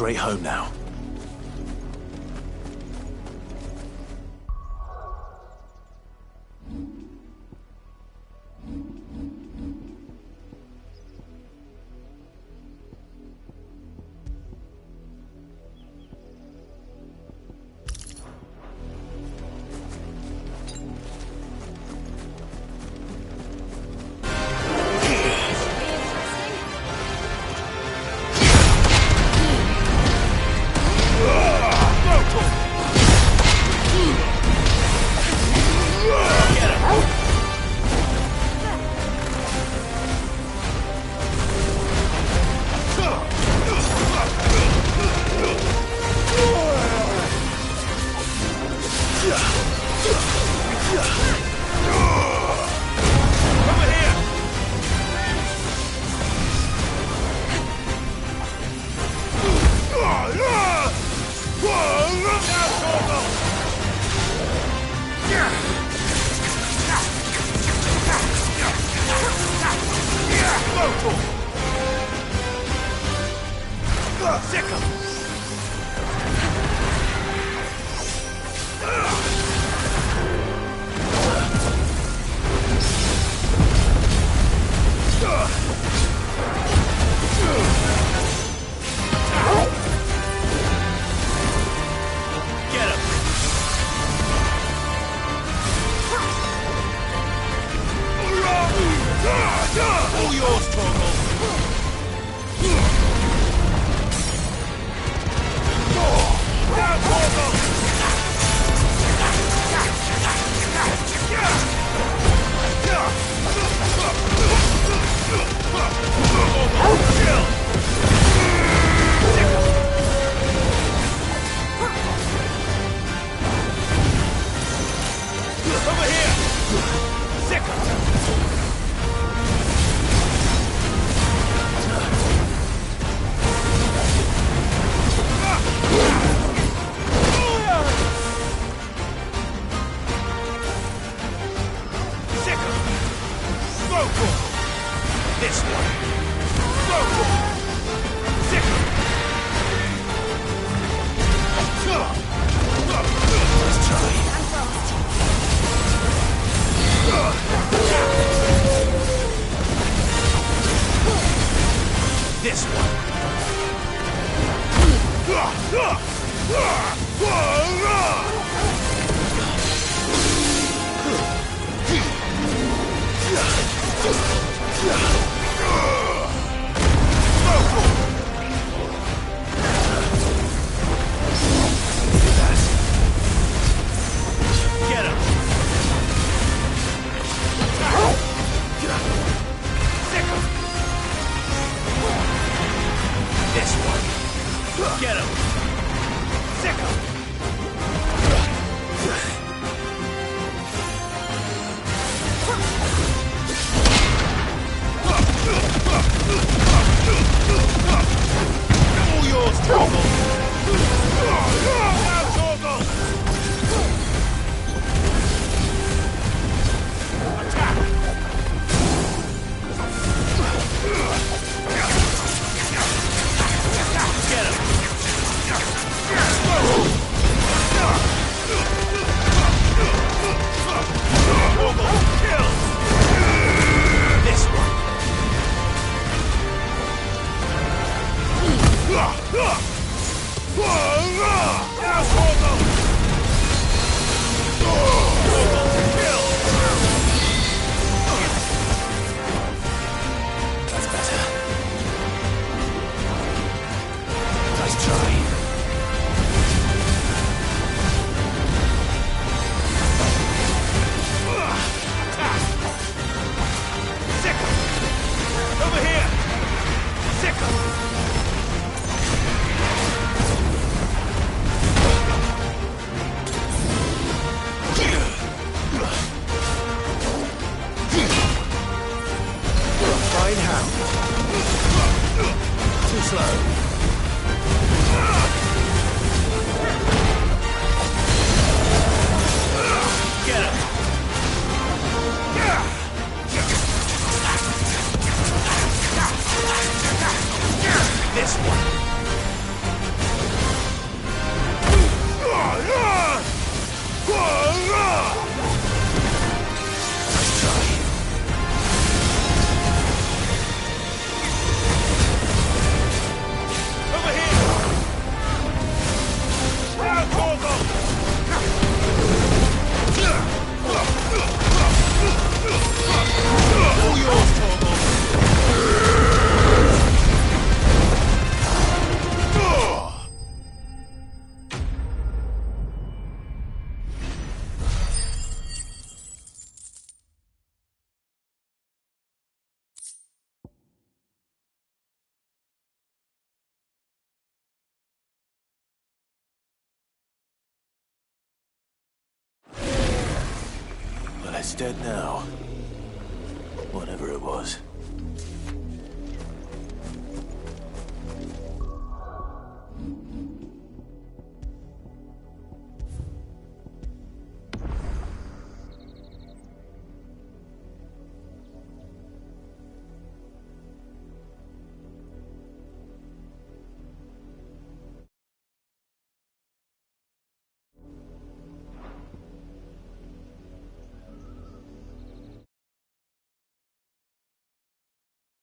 straight home now. It's dead now. Whatever it was.